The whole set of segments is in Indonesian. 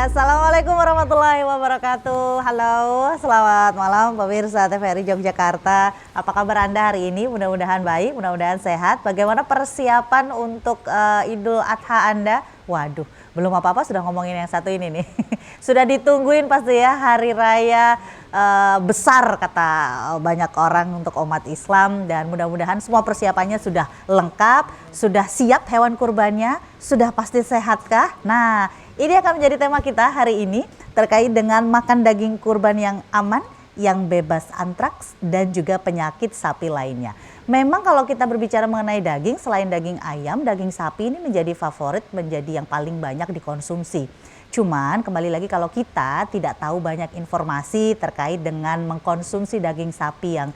Assalamualaikum warahmatullahi wabarakatuh. Halo, selamat malam pemirsa TVRI Yogyakarta. Apa kabar Anda hari ini? Mudah-mudahan baik, mudah-mudahan sehat. Bagaimana persiapan untuk Idul Adha Anda? Waduh, belum apa-apa sudah ngomongin yang satu ini nih. Sudah ditungguin pasti ya hari raya besar kata banyak orang untuk umat Islam, dan mudah-mudahan semua persiapannya sudah lengkap, sudah siap hewan kurbannya, sudah pasti sehatkah? Nah, ini akan menjadi tema kita hari ini terkait dengan makan daging kurban yang aman, yang bebas antraks dan juga penyakit sapi lainnya. Memang kalau kita berbicara mengenai daging, selain daging ayam, daging sapi ini menjadi favorit, menjadi yang paling banyak dikonsumsi. Cuman kembali lagi kalau kita tidak tahu banyak informasi terkait dengan mengkonsumsi daging sapi yang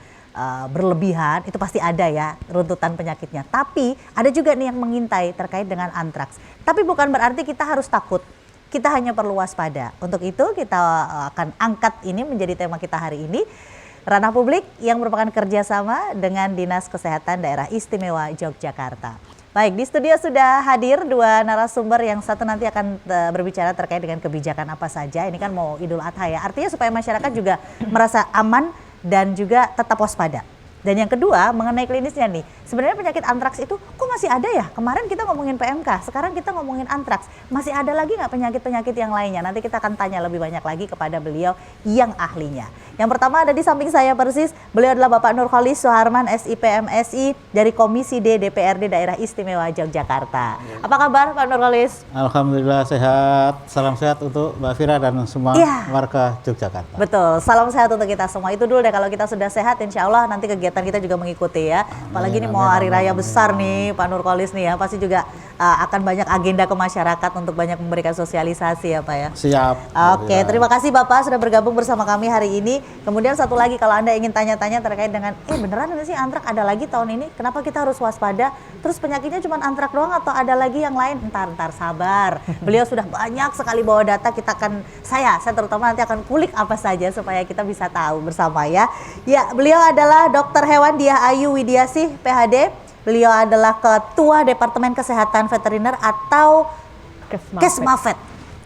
berlebihan, itu pasti ada ya runtutan penyakitnya. Tapi ada juga nih yang mengintai terkait dengan antraks. Tapi bukan berarti kita harus takut. Kita hanya perlu waspada. Untuk itu kita akan angkat ini menjadi tema kita hari ini. Ranah publik yang merupakan kerjasama dengan Dinas Kesehatan Daerah Istimewa Yogyakarta. Baik, di studio sudah hadir dua narasumber, yang satu nanti akan berbicara terkait dengan kebijakan apa saja. Ini kan mau Idul Adha ya, artinya supaya masyarakat juga merasa aman dan juga tetap waspada. Dan yang kedua mengenai klinisnya nih, sebenarnya penyakit antraks itu kok masih ada ya? Kemarin kita ngomongin PMK, sekarang kita ngomongin antraks. Masih ada lagi nggak penyakit-penyakit yang lainnya? Nanti kita akan tanya lebih banyak lagi kepada beliau yang ahlinya. Yang pertama ada di samping saya persis, beliau adalah Bapak Nurholis Suharman, SIPMSI dari Komisi D DPRD Daerah Istimewa Yogyakarta. Apa kabar Pak Nurholis? Alhamdulillah sehat, salam sehat untuk Mbak Fira dan semua warga Yogyakarta. Betul, salam sehat untuk kita semua. Itu dulu deh, kalau kita sudah sehat insya Allah nanti kegiatan kita juga mengikuti ya. Apalagi ini mau hari raya besar nih Pak Nurholis nih ya, pasti juga akan banyak agenda ke masyarakat untuk banyak memberikan sosialisasi ya Pak ya. Siap. Oke, terima kasih Bapak sudah bergabung bersama kami hari ini. Kemudian satu lagi, kalau Anda ingin tanya-tanya terkait dengan beneran nggak sih antrak ada lagi tahun ini? Kenapa kita harus waspada? Terus penyakitnya cuma antrak doang atau ada lagi yang lain? Entar sabar. Beliau sudah banyak sekali bawa data, kita akan saya terutama nanti akan kulik apa saja supaya kita bisa tahu bersama ya. Ya, beliau adalah Dr. Hewan Diah Ayu Widiasih, PhD. Beliau adalah Ketua Departemen Kesehatan Veteriner atau Kesmafet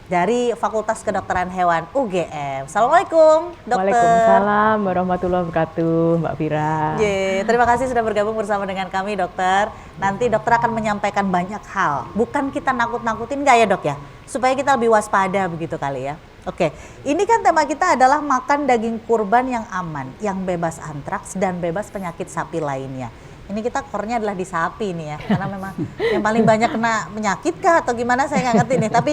dari Fakultas Kedokteran Hewan UGM. Assalamualaikum, Dokter. Waalaikumsalam warahmatullahi wabarakatuh, Mbak Fira. Terima kasih sudah bergabung bersama dengan kami, Dokter. Nanti Dokter akan menyampaikan banyak hal. Bukan kita nakut-nakutin, nggak ya Dok ya? Supaya kita lebih waspada begitu kali ya. Oke, ini kan tema kita adalah makan daging kurban yang aman, yang bebas antraks dan bebas penyakit sapi lainnya. Ini kita core-nya adalah di sapi nih ya, karena memang yang paling banyak kena penyakit kah atau gimana saya nggak ngerti nih. Tapi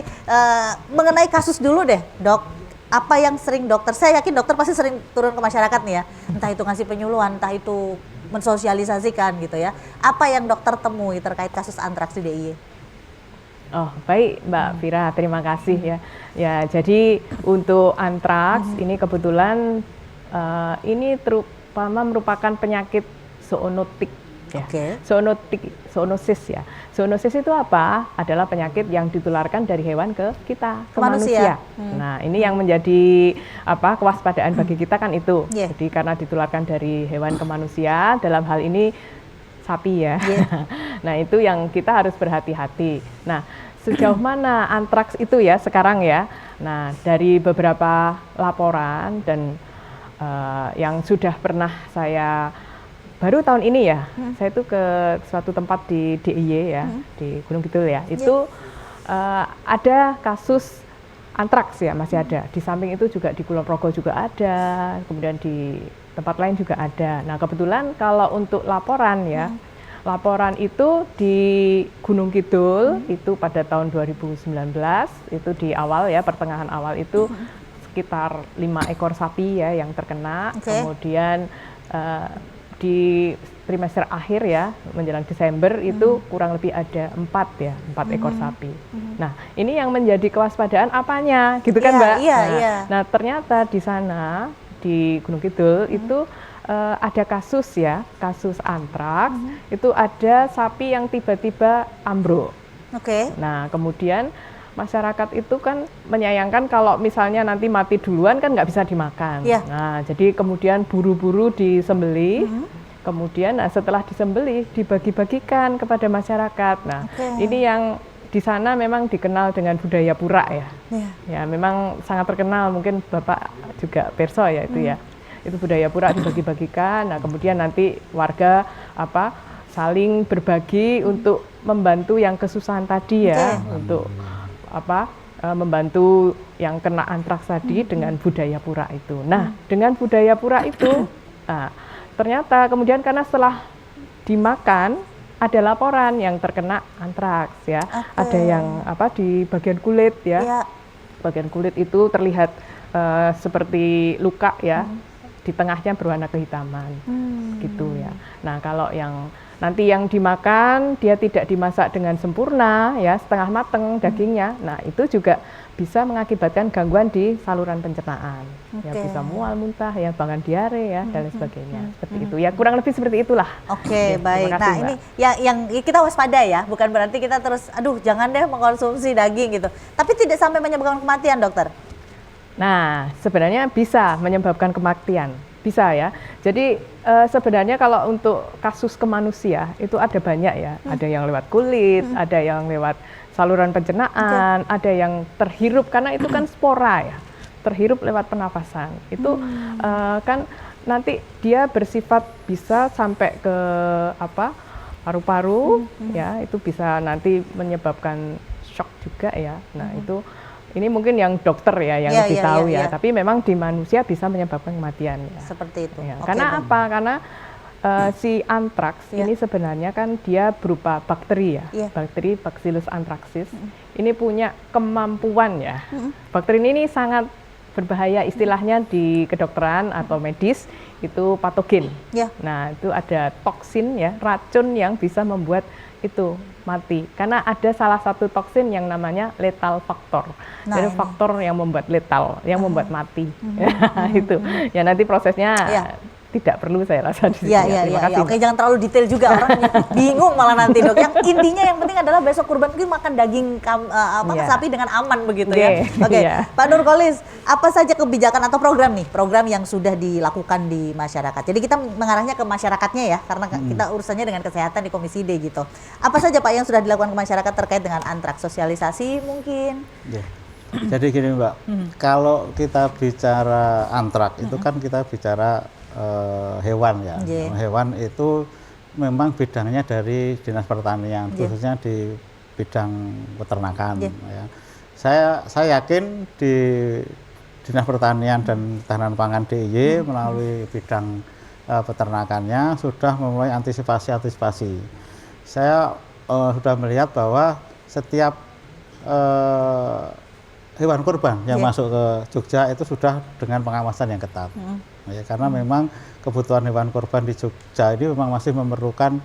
mengenai kasus dulu deh Dok, apa yang sering dokter, saya yakin dokter pasti sering turun ke masyarakat nih ya, entah itu ngasih penyuluhan, entah itu mensosialisasikan gitu ya. Apa yang dokter temui terkait kasus antraks di DIY? Oh baik Mbak Fira, terima kasih ya. Ya jadi untuk antraks ini kebetulan ini terutama merupakan penyakit zoonotik. Ya. Zoonosis ya. Zoonosis itu apa? Adalah penyakit yang ditularkan dari hewan ke kita, ke manusia. Nah, ini yang menjadi kewaspadaan bagi kita kan itu. Jadi karena ditularkan dari hewan ke manusia, dalam hal ini sapi ya. Nah, itu yang kita harus berhati-hati. Nah, sejauh mana antraks itu ya sekarang ya. Nah, dari beberapa laporan dan yang sudah pernah saya baru tahun ini ya, saya itu ke suatu tempat di DIY ya, di Gunung Kidul ya, itu ada kasus antraks ya, masih ada. Di samping itu juga di Kulon Progo juga ada, kemudian di tempat lain juga ada. Nah kebetulan kalau untuk laporan ya, laporan itu di Gunung Kidul itu pada tahun 2019, itu di awal ya, pertengahan awal itu sekitar 5 ekor sapi ya yang terkena, kemudian di trimester akhir ya menjelang Desember itu kurang lebih ada 4 ekor sapi. Nah ini yang menjadi kewaspadaan apanya gitu kan Mbak? Nah ternyata di sana di Gunung Kidul itu ada kasus ya, kasus antraks, itu ada sapi yang tiba-tiba ambruk. Nah kemudian masyarakat itu kan menyayangkan kalau misalnya nanti mati duluan kan nggak bisa dimakan. Nah jadi kemudian buru-buru disembelih. Kemudian setelah disembelih dibagi-bagikan kepada masyarakat. Nah, ini yang di sana memang dikenal dengan budaya pura ya. Iya. Ya, memang sangat terkenal, mungkin Bapak juga perso ya itu ya. Itu budaya pura dibagi-bagikan. Nah, kemudian nanti warga saling berbagi untuk membantu yang kesusahan tadi ya, untuk membantu yang kena antraks tadi dengan budaya pura itu. Nah, dengan budaya pura itu, ternyata kemudian karena setelah dimakan ada laporan yang terkena antraks ya, ada yang di bagian kulit ya, bagian kulit itu terlihat seperti luka ya, di tengahnya berwarna kehitaman, gitu ya. Nah, kalau yang nanti yang dimakan dia tidak dimasak dengan sempurna ya, setengah mateng dagingnya. Nah, itu juga bisa mengakibatkan gangguan di saluran pencernaan. Ya, bisa mual, muntah ya, bahkan diare ya, dan lain sebagainya. Seperti itu. Ya, kurang lebih seperti itulah. Oke, Ya, baik. terima kasih, Nah, Mbak. ini yang kita waspada ya, bukan berarti kita terus aduh jangan deh mengkonsumsi daging gitu. Tapi tidak sampai menyebabkan kematian, Dokter. Nah, sebenarnya bisa menyebabkan kematian. Bisa ya. Jadi sebenarnya kalau untuk kasus ke manusia itu ada banyak ya. Ada yang lewat kulit, ada yang lewat saluran pencernaan, ada yang terhirup karena itu kan spora ya. Terhirup lewat pernapasan. Itu kan nanti dia bersifat bisa sampai ke paru-paru ya, itu bisa nanti menyebabkan shock juga ya. Nah, itu ini mungkin yang dokter ya yang lebih tahu ya, tapi memang di manusia bisa menyebabkan kematian ya. Seperti itu. Ya. Karena apa? Karena si antraks ini sebenarnya kan dia berupa bakteri ya, bakteri Bacillus anthracis. Ini punya kemampuan ya. Bakteri ini sangat berbahaya, istilahnya di kedokteran atau medis itu patogen. Nah, itu ada toksin ya, racun yang bisa membuat itu mati. Karena ada salah satu toksin yang namanya lethal factor. Jadi faktor yang membuat lethal, yang membuat mati. Itu. Ya nanti prosesnya tidak perlu saya rasa di sini. Iya. Oke, jangan terlalu detail juga, orang bingung malah nanti, Dok. Yang intinya yang penting adalah besok kurban mungkin makan daging sapi dengan aman begitu ya. Oke. Pak Nurkolis, apa saja kebijakan atau program yang sudah dilakukan di masyarakat? Jadi kita mengarahnya ke masyarakatnya ya, karena kita urusannya dengan kesehatan di Komisi D gitu. Apa saja Pak yang sudah dilakukan ke masyarakat terkait dengan antraks? Sosialisasi mungkin? Jadi gini Mbak, kalau kita bicara antraks itu kan kita bicara hewan ya. Hewan itu memang bidangnya dari Dinas Pertanian, khususnya di bidang peternakan. Ya. Saya yakin di Dinas Pertanian dan Ketahanan Pangan DIY melalui bidang peternakannya sudah memulai antisipasi. Saya sudah melihat bahwa setiap hewan kurban yang masuk ke Jogja itu sudah dengan pengawasan yang ketat. Ya, karena memang kebutuhan hewan kurban di Jogja ini memang masih memerlukan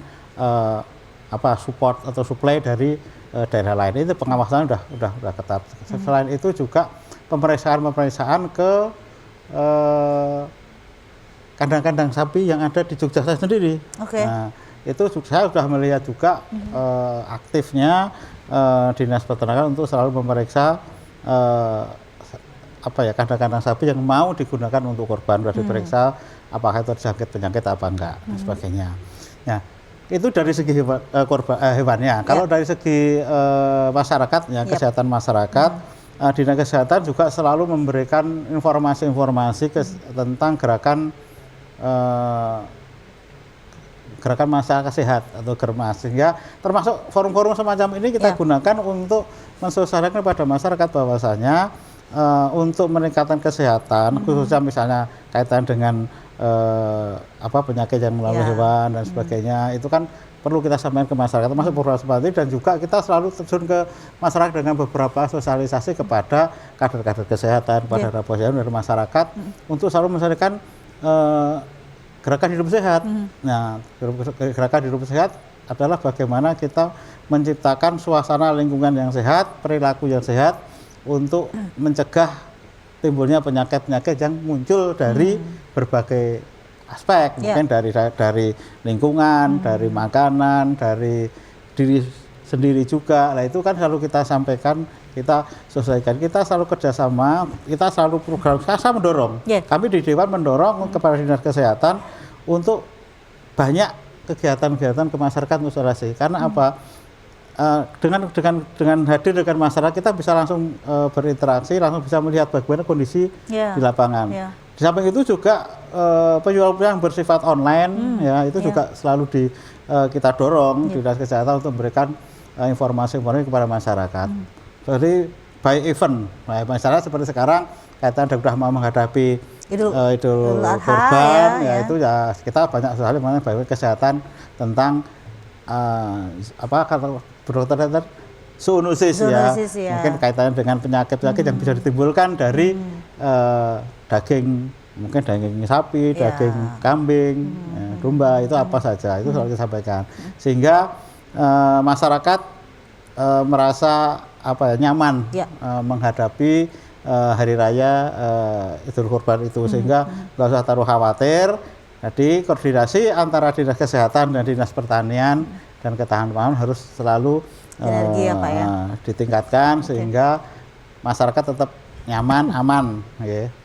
support atau supply dari daerah lain. Itu pengawasan udah ketat. Selain itu juga pemeriksaan ke kandang-kandang sapi yang ada di Jogja sendiri. Nah, itu saya sudah melihat juga aktifnya Dinas Peternakan untuk selalu memeriksa kandang-kandang sapi yang mau digunakan untuk kurban, sudah diperiksa apakah itu terjangkit penyakit apa enggak dan sebagainya. Nah, itu dari segi hewannya. Kalau dari segi masyarakatnya, kesehatan masyarakat, Dinas Kesehatan juga selalu memberikan informasi-informasi tentang gerakan masyarakat sehat atau Germas, sehingga termasuk forum-forum semacam ini kita gunakan untuk mensosialisasikan kepada masyarakat bahwasanya untuk meningkatkan kesehatan, khususnya misalnya kaitan dengan penyakit yang melalui hewan dan sebagainya, itu kan perlu kita sampaikan ke masyarakat, termasuk program seperti ini, dan juga kita selalu terjun ke masyarakat dengan beberapa sosialisasi kepada kader-kader kesehatan, kepada posyandu dari masyarakat untuk selalu menyelesaikan gerakan hidup sehat. Nah, gerakan hidup sehat adalah bagaimana kita menciptakan suasana lingkungan yang sehat, perilaku yang sehat untuk mencegah timbulnya penyakit-penyakit yang muncul dari berbagai aspek, mungkin dari lingkungan, dari makanan, dari diri sendiri juga. Nah, itu kan selalu kita sampaikan, kita selesaikan, kita selalu kerjasama, kita selalu program, saya mendorong, kami di Dewan mendorong kepada Dinas Kesehatan untuk banyak kegiatan-kegiatan ke masyarakat sosialisasi. Karena apa? dengan hadir dengan masyarakat kita bisa langsung berinteraksi, langsung bisa melihat bagaimana kondisi di lapangan. Di samping itu juga penjual yang bersifat online ya itu juga selalu kita dorong Dinas Kesehatan untuk memberikan informasi kepada masyarakat. Jadi by event, masyarakat seperti sekarang kaitan sudah mau menghadapi Idul Kurban ya itu ya kita banyak sekali mengenai kesehatan tentang kata dokter zoonosis ya. Mungkin kaitannya dengan penyakit-penyakit yang bisa ditimbulkan dari daging, mungkin daging sapi, daging kambing, domba itu apa saja itu selalu disampaikan sehingga masyarakat merasa nyaman menghadapi hari raya Idul Kurban itu sehingga nggak usah terlalu khawatir. Jadi koordinasi antara Dinas Kesehatan dan Dinas Pertanian dan Ketahanan Pangan harus selalu ditingkatkan sehingga masyarakat tetap nyaman, aman,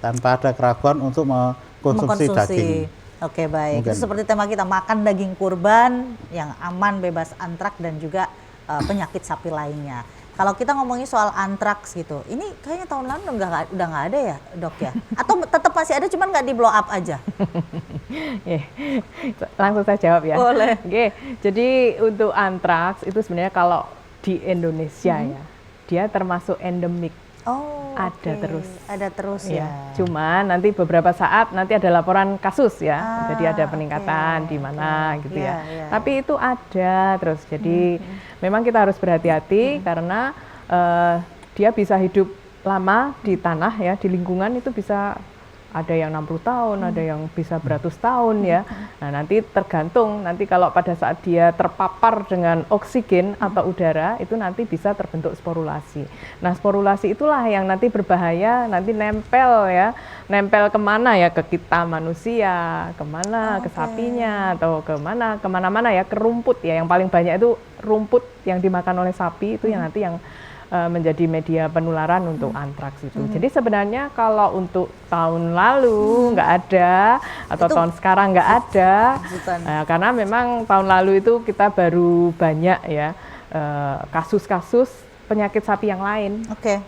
tanpa ada keraguan untuk mengkonsumsi daging. Oke, baik. Itu seperti tema kita, makan daging kurban yang aman, bebas antrak dan juga penyakit sapi lainnya. Kalau kita ngomongin soal antraks gitu, ini kayaknya tahun lalu udah nggak ada ya, Dok ya? Atau tetap masih ada, cuman nggak di blow up aja? Langsung saya jawab ya. Boleh. Oke, jadi untuk antraks itu sebenarnya kalau di Indonesia ya, dia termasuk endemik. Oh, ada terus ya. Cuman nanti beberapa saat nanti ada laporan kasus ya, jadi ada peningkatan di mana gitu ya. Tapi itu ada terus, jadi memang kita harus berhati-hati karena dia bisa hidup lama di tanah ya, di lingkungan itu bisa ada yang 60 tahun, ada yang bisa beratus tahun ya. Nah nanti tergantung, nanti kalau pada saat dia terpapar dengan oksigen atau udara, itu nanti bisa terbentuk sporulasi. Nah sporulasi itulah yang nanti berbahaya, nanti nempel ya, nempel kemana ya, ke kita manusia, kemana, ke sapinya, atau kemana-mana ya, ke rumput ya, yang paling banyak itu rumput yang dimakan oleh sapi, itu yang nanti yang menjadi media penularan untuk antraks itu. Jadi sebenarnya kalau untuk tahun lalu nggak ada atau tahun sekarang nggak ada, karena memang tahun lalu itu kita baru banyak ya kasus-kasus penyakit sapi yang lain. Oke.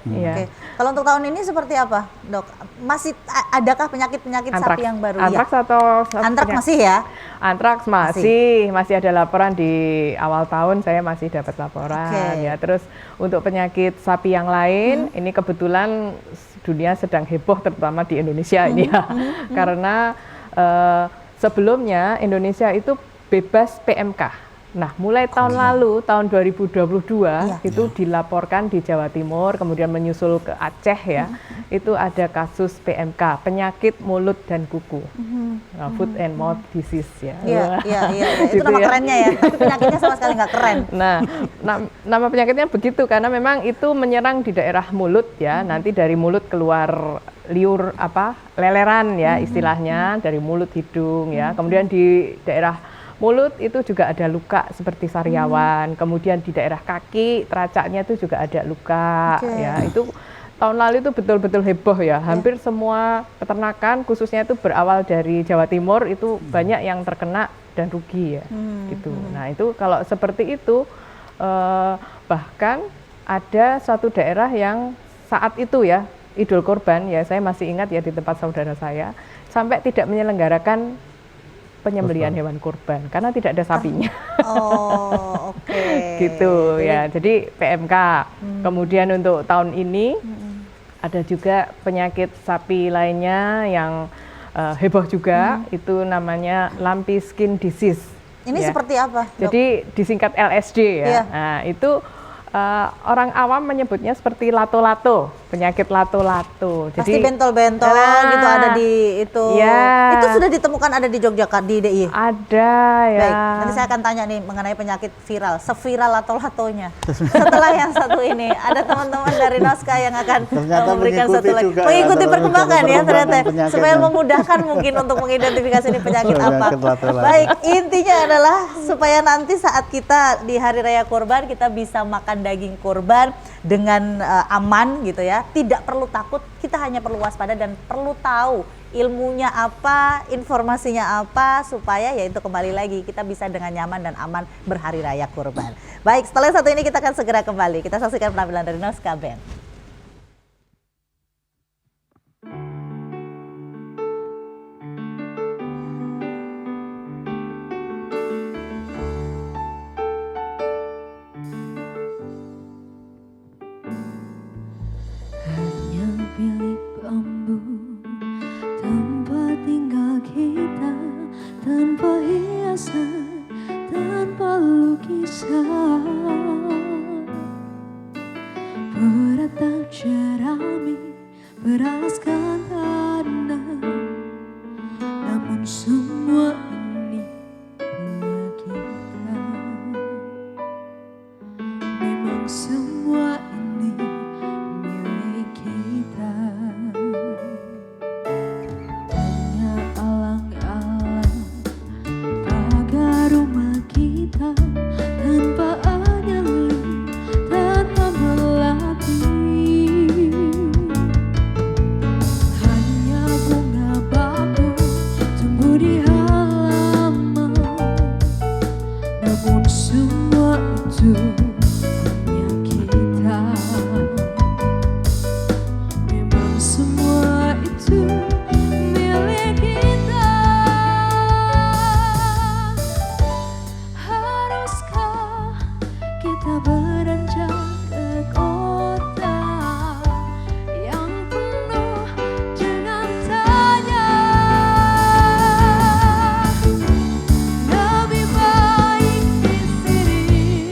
Kalau untuk tahun ini seperti apa, Dok? Masih adakah penyakit-penyakit sapi yang baru? Antraks atau antraks masih ya? Antraks masih ada laporan di awal tahun, saya masih dapat laporan ya. Terus untuk penyakit sapi yang lain, ini kebetulan dunia sedang heboh terutama di Indonesia ini ya. Karena sebelumnya Indonesia itu bebas PMK. Nah, mulai tahun lalu, tahun 2022, itu dilaporkan di Jawa Timur, kemudian menyusul ke Aceh ya, itu ada kasus PMK, penyakit mulut dan kuku, foot and mouth disease ya. Itu nama kerennya ya, tapi penyakitnya sama sekali nggak keren. Nah, nama penyakitnya begitu, karena memang itu menyerang di daerah mulut ya, nanti dari mulut keluar liur leleran ya istilahnya, dari mulut hidung ya, kemudian di daerah mulut itu juga ada luka seperti sariawan, kemudian di daerah kaki teracaknya itu juga ada luka ya. Itu tahun lalu itu betul-betul heboh ya. Hampir semua peternakan khususnya itu berawal dari Jawa Timur itu banyak yang terkena dan rugi ya. Gitu. Nah, itu kalau seperti itu bahkan ada suatu daerah yang saat itu ya Idul Kurban ya, saya masih ingat ya di tempat saudara saya sampai tidak menyelenggarakan penyembelihan hewan kurban karena tidak ada sapinya. Gitu ya. Jadi PMK. Kemudian untuk tahun ini ada juga penyakit sapi lainnya yang heboh juga, itu namanya lumpy skin disease. Ini seperti apa, Dok? Jadi disingkat LSD ya. Nah, itu orang awam menyebutnya seperti lato-lato, penyakit lato-lato. Pasti bentol-bentol gitu ada di itu. Itu sudah ditemukan ada di Yogyakarta di DIY. Ada ya. Baik, nanti saya akan tanya nih mengenai penyakit viral, seviral lato-latonya. Setelah yang satu ini, ada teman-teman dari Noska yang akan memberikan satu lagi. Mengikuti perkembangan ya ternyata, supaya memudahkan mungkin untuk mengidentifikasi ini penyakit apa. Baik, intinya adalah supaya nanti saat kita di Hari Raya Kurban kita bisa makan daging kurban dengan aman gitu ya. Tidak perlu takut, kita hanya perlu waspada dan perlu tahu ilmunya apa, informasinya apa, supaya yaitu kembali lagi kita bisa dengan nyaman dan aman berhari raya kurban. Baik, setelah satu ini kita akan segera kembali. Kita saksikan penampilan dari Noska Band. Hanya bilik bambu tempat tinggal kita, tanpa hiasan, tanpa lukisan. Beratap jerami beralaskan tanah, namun semua ini punya kita. Memang semua ini milik kita. Hanya alang-alang pagar rumah kita, tanpa nyali, tanpa melati. Hanya bunga bakau tumbuh di halaman, namun semua itu punya kita. Memang semua itu milik kita. Haruskah kita beranjak ke kota yang penuh dengan tanya? Lebih baik di sini,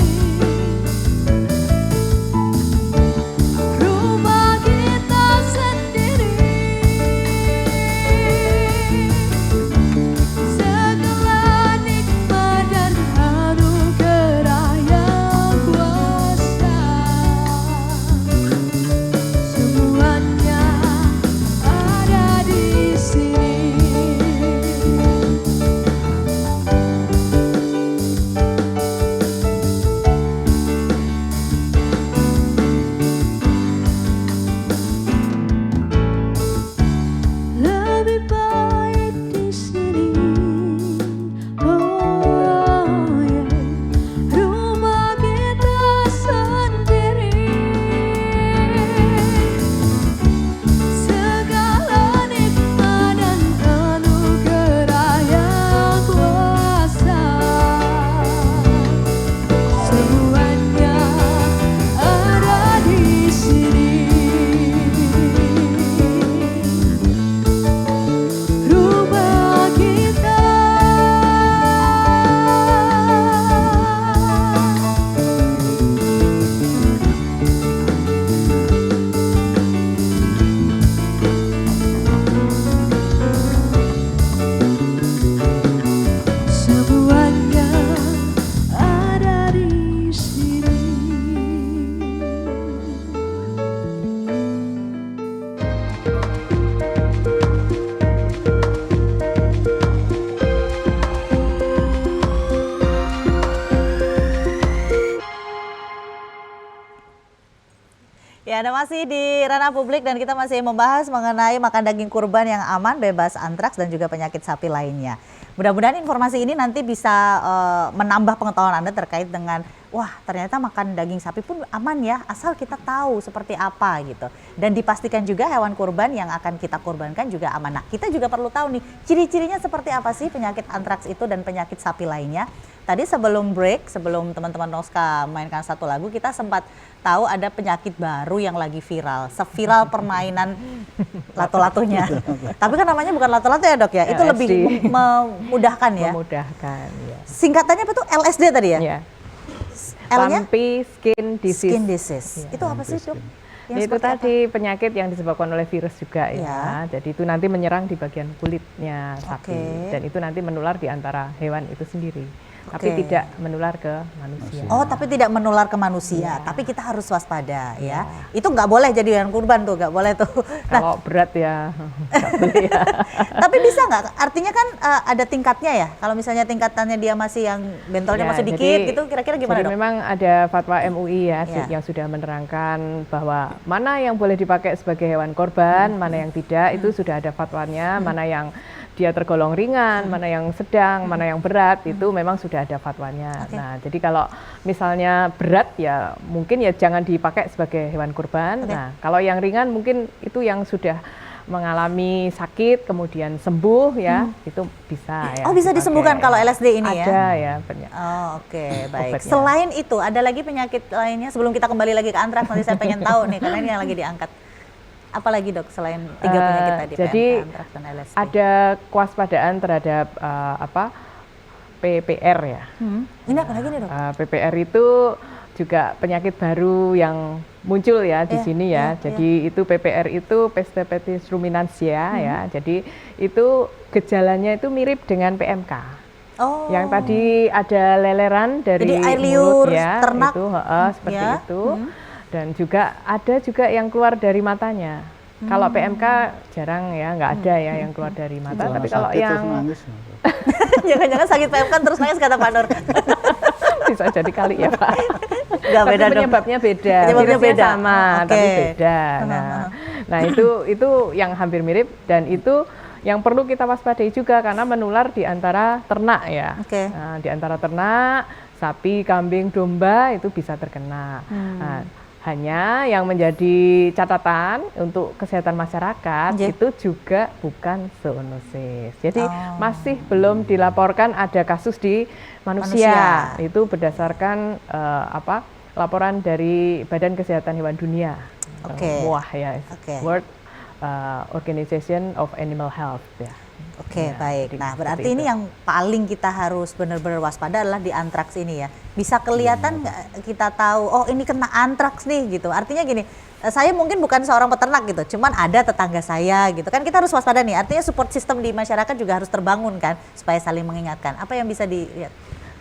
rumah kita sendiri. Segala nikmat dan anugerah yang kuasa, semuanya ada di sini. Lebih baik di sini, oh ya, rumah kita sendiri. Segala nikmat dan anugerah yang kuasa, semuanya ada di sini. Rumah kita. Semuanya ada di sini. Ya, Anda masih di ranah publik dan kita masih membahas mengenai makan daging kurban yang aman, bebas antraks dan juga penyakit sapi lainnya. Mudah-mudahan informasi ini nanti bisa menambah pengetahuan Anda terkait dengan, wah ternyata makan daging sapi pun aman ya, asal kita tahu seperti apa gitu. Dan dipastikan juga hewan kurban yang akan kita kurbankan juga aman. Nah, kita juga perlu tahu nih, ciri-cirinya seperti apa sih penyakit antraks itu dan penyakit sapi lainnya. Tadi sebelum break, sebelum teman-teman Noska mainkan satu lagu, kita sempat tahu ada penyakit baru yang lagi viral, seviral permainan lato-latonya. Tapi kan namanya bukan lato-lato ya dok ya, itu LSD. lebih memudahkan ya. Memudahkan ya. Singkatannya apa tuh? LSD tadi ya? Ya. L-nya? Lumpy skin disease. Skin disease. Ya. Itu apa sih dok? Yang Itu seperti tadi penyakit yang disebabkan oleh virus juga ya. Ya. Jadi itu nanti menyerang di bagian kulitnya sapi. Oke. Dan itu nanti menular di antara hewan itu sendiri. tapi Oke. tidak menular ke manusia. Oh, tapi tidak menular ke manusia, tapi kita harus waspada ya. Itu nggak boleh jadi hewan kurban tuh, nggak boleh tuh. Nah, Kalau berat ya, nggak boleh ya. tapi bisa nggak? Artinya kan ada tingkatnya ya. Kalau misalnya tingkatannya dia masih yang bentolnya Ya, masih dikit jadi- gitu, kira-kira gimana Jadi dok? memang ada fatwa MUI ya, Ya. yang sudah menerangkan bahwa mana yang boleh dipakai sebagai hewan korban, mana yang tidak, itu sudah ada fatwanya, mana yang dia tergolong ringan, mana yang sedang, mana yang berat, itu memang sudah ada fatwanya. Oke. Nah, jadi kalau misalnya berat ya mungkin ya jangan dipakai sebagai hewan kurban. Oke. Nah, kalau yang ringan mungkin itu yang sudah mengalami sakit kemudian sembuh ya, itu bisa ya. Oh, bisa dipakai. disembuhkan kalau LSD ini ya? Ada ya, banyak. Oh, oke, baik. Obatnya. Selain itu, ada lagi penyakit lainnya sebelum kita kembali lagi ke antraks, nanti saya pengen tahu nih, karena ini yang lagi diangkat. Apa lagi dok selain 3 penyakit tadi, jadi PMK, antraks, dan LSD? ada kewaspadaan terhadap PPR ya. Ini apa lagi nih dok? PPR itu juga penyakit baru yang muncul ya di Iya, sini iya, ya. Jadi itu PPR itu Peste Petis Ruminantia ya. Jadi itu gejalanya itu mirip dengan PMK. Oh, Yang tadi ada leleran dari Jadi air mulut liur, ya, ternak, itu seperti ya. itu. Dan juga ada juga yang keluar dari matanya. Kalau PMK jarang ya, nggak ada ya yang keluar dari mata. Tapi kalau Sakit terus yang nangis. jangan-jangan sakit PMK terus nangis kata Pak Nur. bisa jadi kali ya Pak. Nggak, Tapi beda dong. penyebabnya beda, Penyebabnya virusnya beda. sama, Oke. tapi beda. Nah itu yang hampir mirip dan itu yang perlu kita waspadai juga karena menular di antara ternak ya. Oke. Nah, di antara ternak, sapi, kambing, domba itu bisa terkena. Nah, hanya yang menjadi catatan untuk kesehatan masyarakat Nggih. itu juga bukan zoonosis. Jadi masih belum dilaporkan ada kasus di manusia. Itu berdasarkan laporan dari Badan Kesehatan Hewan Dunia. Oke. WAH ya, Oke. World Organization of Animal Health ya. Oke, Ya, baik. jadi Nah, seperti berarti ini itu. yang paling kita harus benar-benar waspada adalah di antraks ini ya. Bisa kelihatan nggak kita tahu, oh ini kena antraks nih gitu. Artinya gini, saya mungkin bukan seorang peternak gitu, cuman ada tetangga saya gitu. Kan kita harus waspada nih, artinya support system di masyarakat juga harus terbangun kan, supaya saling mengingatkan. Apa yang bisa dilihat?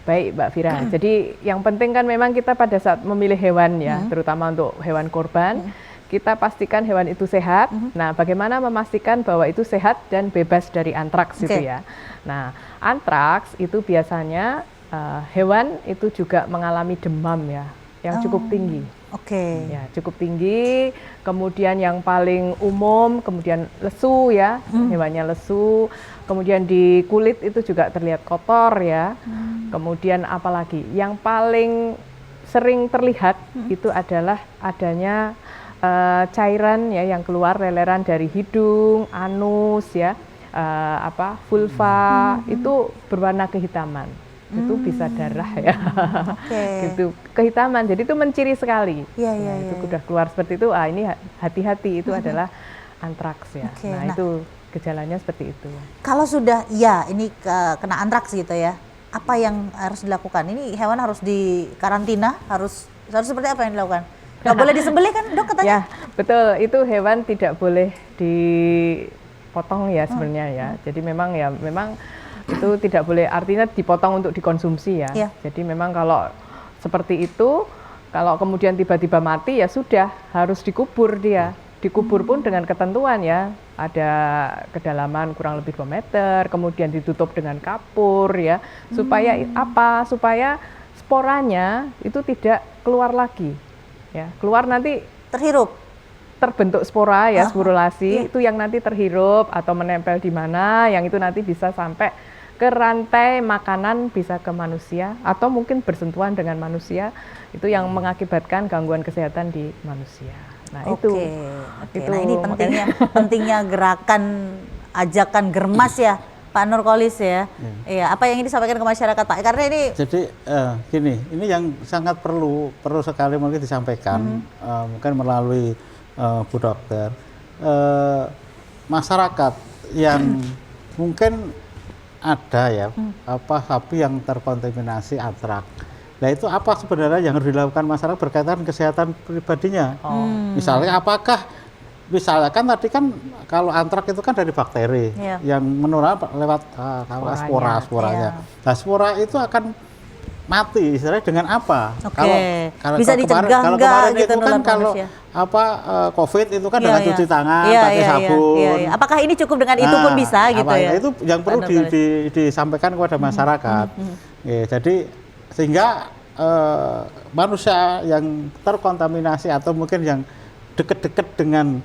Baik Mbak Fira, jadi yang penting kan memang kita pada saat memilih hewan ya, terutama untuk hewan kurban, kita pastikan hewan itu sehat. Nah, bagaimana memastikan bahwa itu sehat dan bebas dari antraks itu Oke. ya. Nah, antraks itu biasanya hewan itu juga mengalami demam ya, yang cukup tinggi. Oke. Ya, cukup tinggi. Kemudian yang paling umum, kemudian lesu ya, hewannya lesu. Kemudian di kulit itu juga terlihat kotor ya. Kemudian apalagi yang paling sering terlihat itu adalah adanya cairan ya yang keluar leleran dari hidung, anus ya, vulva itu berwarna kehitaman. Itu bisa darah ya. Oke. Gitu kehitaman. Jadi itu menciri sekali. Iya, Nah, iya, itu iya. udah keluar seperti itu. Ini hati-hati itu adalah antraks ya. Oke, Nah, nah. itu gejalanya seperti itu. Kalau sudah, ya ini kena antraks gitu ya, apa yang harus dilakukan? Ini hewan harus dikarantina, harus seperti apa yang dilakukan? Nggak boleh disembelih kan dok katanya? Ya, betul. Itu hewan tidak boleh dipotong ya sebenarnya ya. Jadi memang itu tidak boleh, artinya dipotong untuk dikonsumsi ya. Iya. Jadi memang kalau seperti itu, kalau kemudian tiba-tiba mati ya sudah harus dikubur dia. Dikubur pun dengan ketentuan ya. Ada kedalaman kurang lebih 2 meter, kemudian ditutup dengan kapur ya. Supaya apa? Supaya sporanya itu tidak keluar lagi. Ya, keluar nanti Terhirup. terbentuk spora ya, sporulasi iya. itu yang nanti terhirup atau menempel di mana, yang itu nanti bisa sampai ke rantai makanan, bisa ke manusia atau mungkin bersentuhan dengan manusia, itu yang mengakibatkan gangguan kesehatan di manusia. Nah, Oke. itu Nah ini makanya- pentingnya gerakan ajakan germas ya Pak Nurkolis ya. Iya. Apa yang ingin disampaikan ke masyarakat Pak? Karena ini Jadi gini, ini yang sangat perlu sekali mungkin disampaikan, mungkin melalui Bu Dokter, masyarakat yang mungkin ada ya sapi yang terkontaminasi antraks. Nah itu apa sebenarnya yang harus dilakukan masyarakat berkaitan kesehatan pribadinya? Misalnya misalkan tadi kan kalau antraks itu kan dari bakteri Iya. yang menular lewat sporanya. Iya. Nah spora itu akan mati istilahnya dengan apa? Oke. Kalau Bisa kalau dicegah kalau nggak kemarin gitu itu kan nular ke kalau manusia? COVID itu kan Iya, dengan iya. cuci tangan, Iya, pakai iya, iya, sabun. iya, iya. Apakah ini cukup dengan itu pun bisa gitu ya? Itu yang perlu Pak Nurholis. disampaikan kepada masyarakat. Ya, jadi sehingga manusia yang terkontaminasi atau mungkin yang dekat-dekat dengan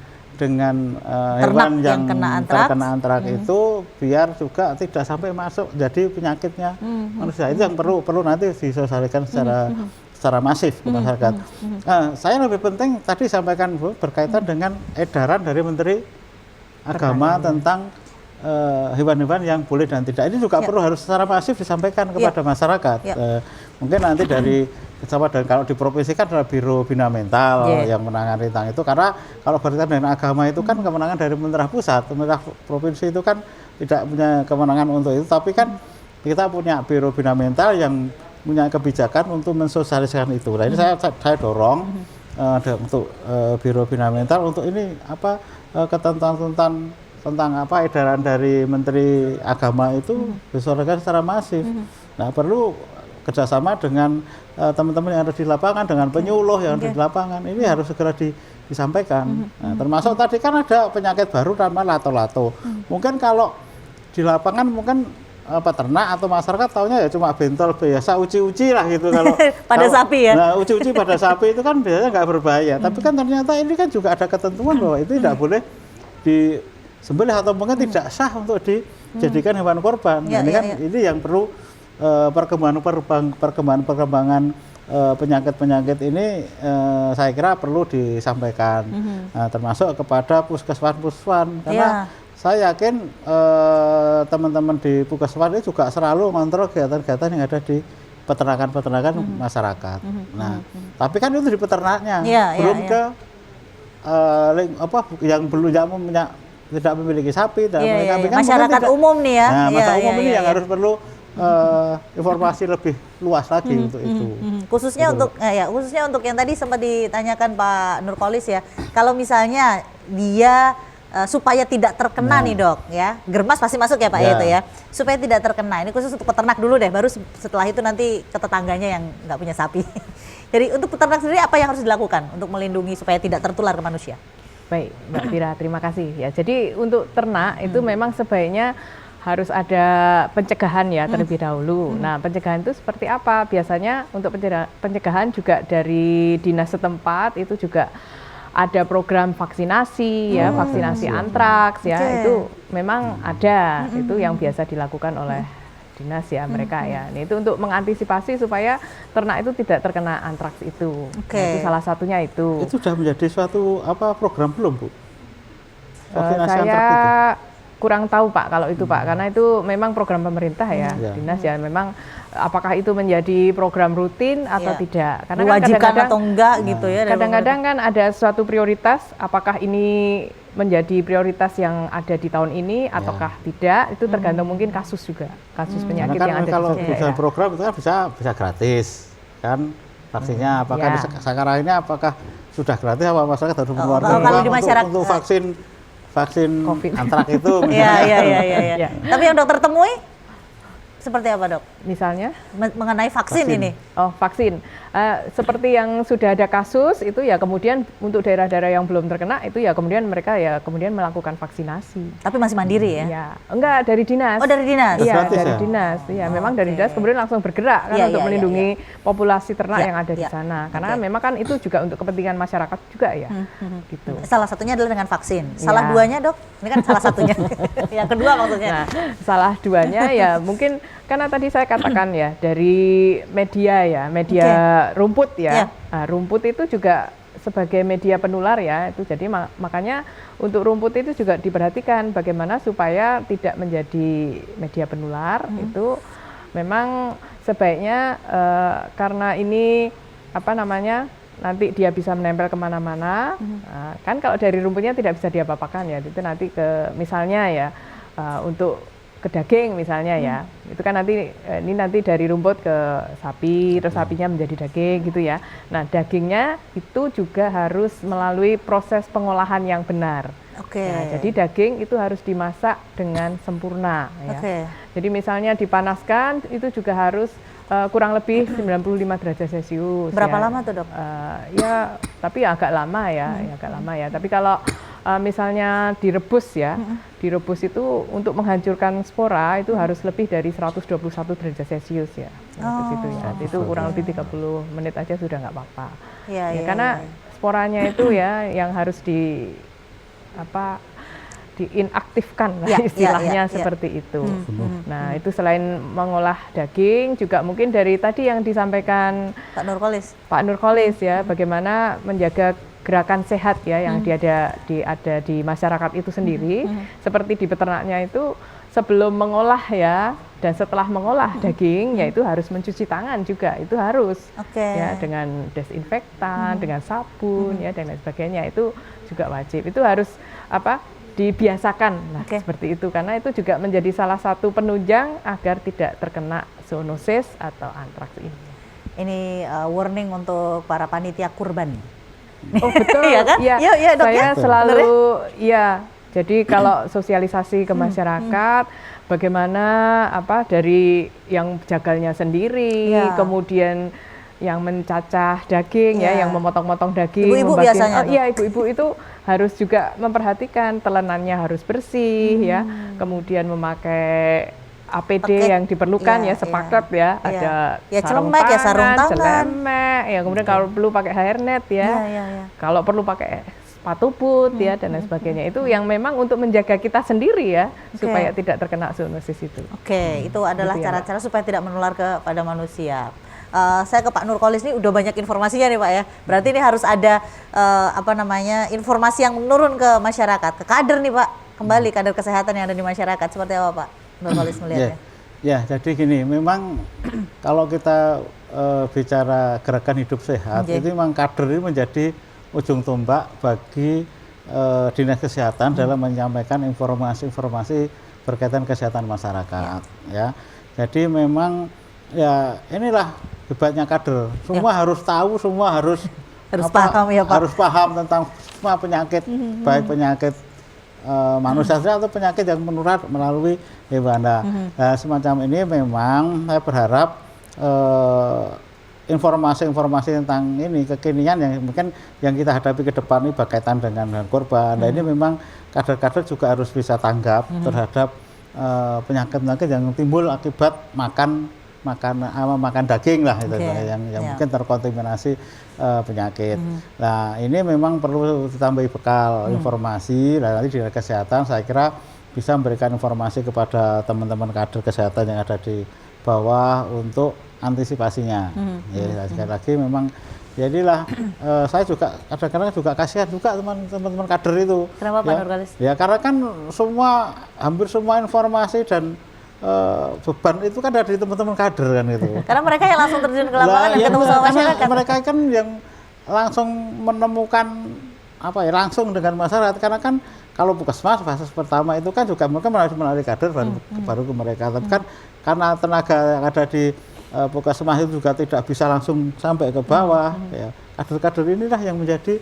hewan yang kena antraks. terkena antraks itu biar juga tidak sampai masuk jadi penyakitnya manusia. Itu yang perlu nanti disosialisasikan secara masif ke masyarakat. Saya lebih penting tadi sampaikan Bu berkaitan dengan edaran dari Menteri Agama tentang hewan-hewan yang boleh dan tidak. Ini juga perlu harus secara masif disampaikan kepada masyarakat. Mungkin nanti dari kalau di provinsi kan adalah Biro Bina Mental yang menangani tentang itu, karena kalau berkaitan dengan agama itu kan kemenangan dari pemerintah pusat, pemerintah provinsi itu kan tidak punya kemenangan untuk itu, tapi kan kita punya Biro Bina Mental yang punya kebijakan untuk mensosialisasikan itu. Nah ini saya dorong untuk Biro Bina Mental untuk ini ketentuan tentang edaran dari Menteri Agama itu disosialisasikan secara masif. Nah perlu kerjasama dengan teman-teman yang ada di lapangan, dengan penyuluh yang ada di lapangan, ini harus segera disampaikan. Nah, termasuk tadi kan ada penyakit baru namanya lato-lato. Mungkin kalau di lapangan mungkin peternak atau masyarakat taunya ya cuma bentol biasa, uji-uji lah gitu kalau pada sapi ya. Nah, uji-uji pada sapi itu kan biasanya nggak berbahaya. Tapi kan ternyata ini kan juga ada ketentuan bahwa itu tidak boleh disembelih atau mungkin tidak sah untuk dijadikan hewan korban. Nah, ini kan ini yang perlu perkembangan penyakit-penyakit ini saya kira perlu disampaikan, termasuk kepada puskesmas karena saya yakin teman-teman di puskesmas ini juga selalu mengontrol kegiatan-kegiatan yang ada di peternakan masyarakat. Nah, tapi kan itu di peternaknya, belum ke yang tidak memiliki sapi, tidak memiliki kambing, masyarakat umum nih ya. Nah, masyarakat umum ini yang harus perlu informasi lebih luas lagi untuk itu. Khususnya untuk khususnya untuk yang tadi sempat ditanyakan Pak Nurholis ya. Kalau misalnya dia supaya tidak terkena nih Dok ya. Germas pasti masuk ya Pak itu ya. Supaya tidak terkena. Ini khusus untuk peternak dulu deh, baru setelah itu nanti ke tetangganya yang nggak punya sapi. Jadi untuk peternak sendiri apa yang harus dilakukan untuk melindungi supaya tidak tertular ke manusia? Baik, Mbak Fira, terima kasih ya. Jadi untuk ternak itu memang sebaiknya harus ada pencegahan ya terlebih dahulu. Nah, pencegahan itu seperti apa? Biasanya untuk pencegahan juga dari dinas setempat itu juga ada program vaksinasi ya, vaksinasi antraks ya, itu memang ada. Itu yang biasa dilakukan oleh dinas ya mereka ya. Nah, itu untuk mengantisipasi supaya ternak itu tidak terkena antraks itu. Nah, itu salah satunya itu. Itu sudah menjadi suatu program belum, Bu? Vaksinasi Saya antraks itu? kurang tahu Pak kalau itu Pak, karena itu memang program pemerintah ya, dinas ya. Memang apakah itu menjadi program rutin atau tidak? Karena diwajibkan kan atau enggak gitu ya? Kadang-kadang kan ada suatu prioritas, apakah ini menjadi prioritas yang ada di tahun ini ataukah tidak? Itu tergantung mungkin kasus juga, kasus penyakit yang ada kalau di bisa program itu kan bisa gratis kan vaksinnya. Apakah sekarang ini apakah sudah gratis apa masyarakat harus mengeluarkan uang untuk vaksin antraks itu? Iya. Tapi yang dokter temui seperti apa Dok? Misalnya? Mengenai vaksin ini? Oh, vaksin. Seperti yang sudah ada kasus itu ya, kemudian untuk daerah-daerah yang belum terkena itu ya kemudian mereka ya kemudian melakukan vaksinasi. Tapi masih mandiri ya? Ya, enggak, dari dinas. Oh, dari dinas? Iya, dari dinas. Iya, memang dari dinas kemudian langsung bergerak kan untuk melindungi populasi ternak yang ada di sana. Karena memang kan itu juga untuk kepentingan masyarakat juga ya. Gitu. Salah satunya adalah dengan vaksin. Salah duanya Dok? Ini kan salah satunya. Yang kedua maksudnya? Nah, salah duanya ya mungkin karena tadi saya katakan ya dari media ya, media rumput ya. Nah, rumput itu juga sebagai media penular ya, itu jadi makanya untuk rumput itu juga diperhatikan bagaimana supaya tidak menjadi media penular. Itu memang sebaiknya karena ini nanti dia bisa menempel kemana-mana. Nah, kan kalau dari rumputnya tidak bisa diapa-apakan ya, itu nanti ke misalnya ya untuk ke daging misalnya ya, itu kan nanti dari rumput ke sapi, terus sapinya menjadi daging gitu ya. Nah, dagingnya itu juga harus melalui proses pengolahan yang benar. Nah, jadi daging itu harus dimasak dengan sempurna ya. Jadi misalnya dipanaskan itu juga harus kurang lebih 95 derajat Celcius. Berapa ya. lama tuh, Dok? Ya, tapi agak lama ya, agak lama ya. Tapi kalau misalnya direbus ya, direbus itu untuk menghancurkan spora itu harus lebih dari 121 derajat Celcius ya. Ke situ ya. Itu kurang lebih 30 menit aja sudah nggak apa-apa. Iya, iya, Karena sporanya itu ya yang harus diinaktifkan lah Ya, istilahnya ya. seperti itu. Nah, itu selain mengolah daging juga mungkin dari tadi yang disampaikan Pak Nurkolis. Pak Nurkolis ya, bagaimana menjaga gerakan sehat ya yang ada di masyarakat itu sendiri. Seperti di peternaknya itu sebelum mengolah ya dan setelah mengolah daging yaitu harus mencuci tangan juga, itu harus Oke. ya dengan desinfektan, dengan sabun ya dan lain sebagainya, itu juga wajib. Itu harus dibiasakan lah seperti itu, karena itu juga menjadi salah satu penunjang agar tidak terkena zoonosis atau antraks ini. Ini warning untuk para panitia kurban. Oh betul, Iya kan? ya, Iya, Dok, saya ya? selalu ya. Jadi kalau sosialisasi ke masyarakat, bagaimana dari yang jagalnya sendiri, Ya. kemudian yang mencacah daging ya, yang memotong-motong daging, Ibu-ibu biasanya tuh. iya ibu-ibu itu harus juga memperhatikan telenannya harus bersih ya, kemudian memakai APD yang diperlukan ya, sepakat ya, ada Ya, sarung celemek ya, sarung tangan. celemek ya, kemudian kalau perlu pakai hairnet ya, Iya. kalau perlu pakai sepatu boot ya dan lain sebagainya, itu yang memang untuk menjaga kita sendiri ya, supaya tidak terkena zoonosis itu. Oke, itu adalah Gitu ya, cara-cara supaya tidak menular kepada manusia. Saya ke Pak Nurkolis ini udah banyak informasinya nih Pak ya. Berarti ini harus ada informasi yang menurun ke masyarakat, ke kader nih Pak. Kembali kader kesehatan yang ada di masyarakat. Seperti apa Pak Nurkolis melihatnya? Ya, jadi gini, memang kalau kita bicara gerakan hidup sehat, itu memang kader ini menjadi ujung tombak bagi dinas kesehatan dalam menyampaikan informasi-informasi berkaitan kesehatan masyarakat. Ya, jadi memang ya inilah hebatnya kader. Semua harus tahu, semua harus paham ya Pak. Harus paham tentang semua penyakit, baik penyakit manusia atau penyakit yang menular melalui hewan. Nah, semacam ini memang saya berharap informasi-informasi tentang ini kekinian yang mungkin yang kita hadapi ke depan ini berkaitan dengan korban. Nah, ini memang kader-kader juga harus bisa tanggap terhadap penyakit-penyakit yang timbul akibat makan daging lah itu yang mungkin terkontaminasi penyakit. Nah, ini memang perlu ditambahi bekal informasi. Dan nanti di kesehatan saya kira bisa memberikan informasi kepada teman-teman kader kesehatan yang ada di bawah untuk antisipasinya. Ya, sekali lagi memang jadilah saya juga kadang-kadang juga kasihan juga teman-teman kader itu. Kenapa Pak Nurkolis? Ya karena kan hampir semua informasi dan beban itu kan dari teman-teman kader kan gitu. Karena mereka yang langsung terjun ke lapangan dan ketemu sama masyarakat. Mereka kan yang langsung menemukan langsung dengan masyarakat, karena kan kalau puskesmas fase pertama itu kan juga mereka melalui kader baru ke mereka. Tapi kan karena tenaga yang ada di puskesmas itu juga tidak bisa langsung sampai ke bawah. Ya, kader-kader inilah yang menjadi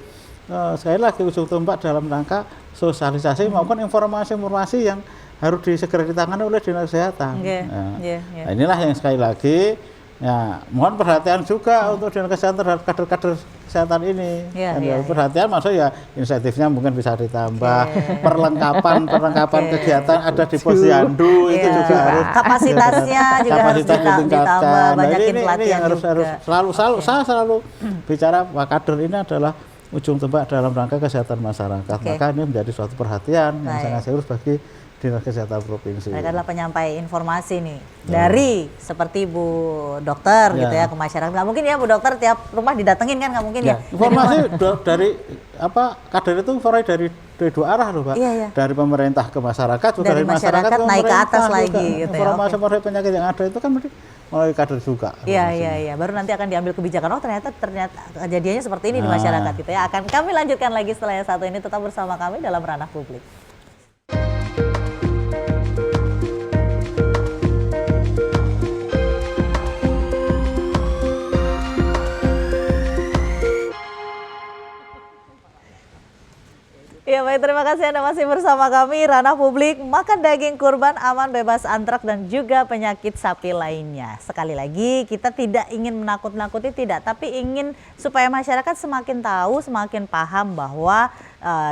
sekali lagi ujung tombak dalam rangka sosialisasi maupun informasi-informasi yang harus segera ditangani oleh dinas kesehatan. Nah, inilah yang sekali lagi ya mohon perhatian juga untuk dinas kesehatan terhadap kader-kader kesehatan ini. Perhatian maksud ya insentifnya mungkin bisa ditambah, perlengkapan kegiatan ada di posyandu itu juga harus kapasitasnya juga harus ditambah, banyakin pelatihan ini yang harus saya selalu bicara Pak kader ini adalah ujung tombak dalam rangka kesehatan masyarakat. Maka ini menjadi suatu perhatian yang sangat serius bagi Dinas Kesehatan Provinsi. Mereka adalah penyampai informasi nih dari seperti Bu Dokter gitu ya ke masyarakat. Nggak mungkin ya Bu Dokter tiap rumah didatengin kan, nggak mungkin ya. Informasi dari kader itu informasi dari dua arah loh Pak. Dari pemerintah ke masyarakat, juga dari masyarakat ke naik ke atas juga. lagi gitu ya. Informasi penyakit yang ada itu kan melalui kader juga. Iya. Baru nanti akan diambil kebijakan. Oh ternyata kejadiannya seperti ini di masyarakat gitu ya. Akan kami lanjutkan lagi setelah yang satu ini. Tetap bersama kami dalam Ranah Publik. Ya baik, terima kasih Anda masih bersama kami. Ranah publik, makan daging kurban aman bebas antrak dan juga penyakit sapi lainnya. Sekali lagi kita tidak ingin menakut-nakuti, tidak, tapi ingin supaya masyarakat semakin tahu, semakin paham bahwa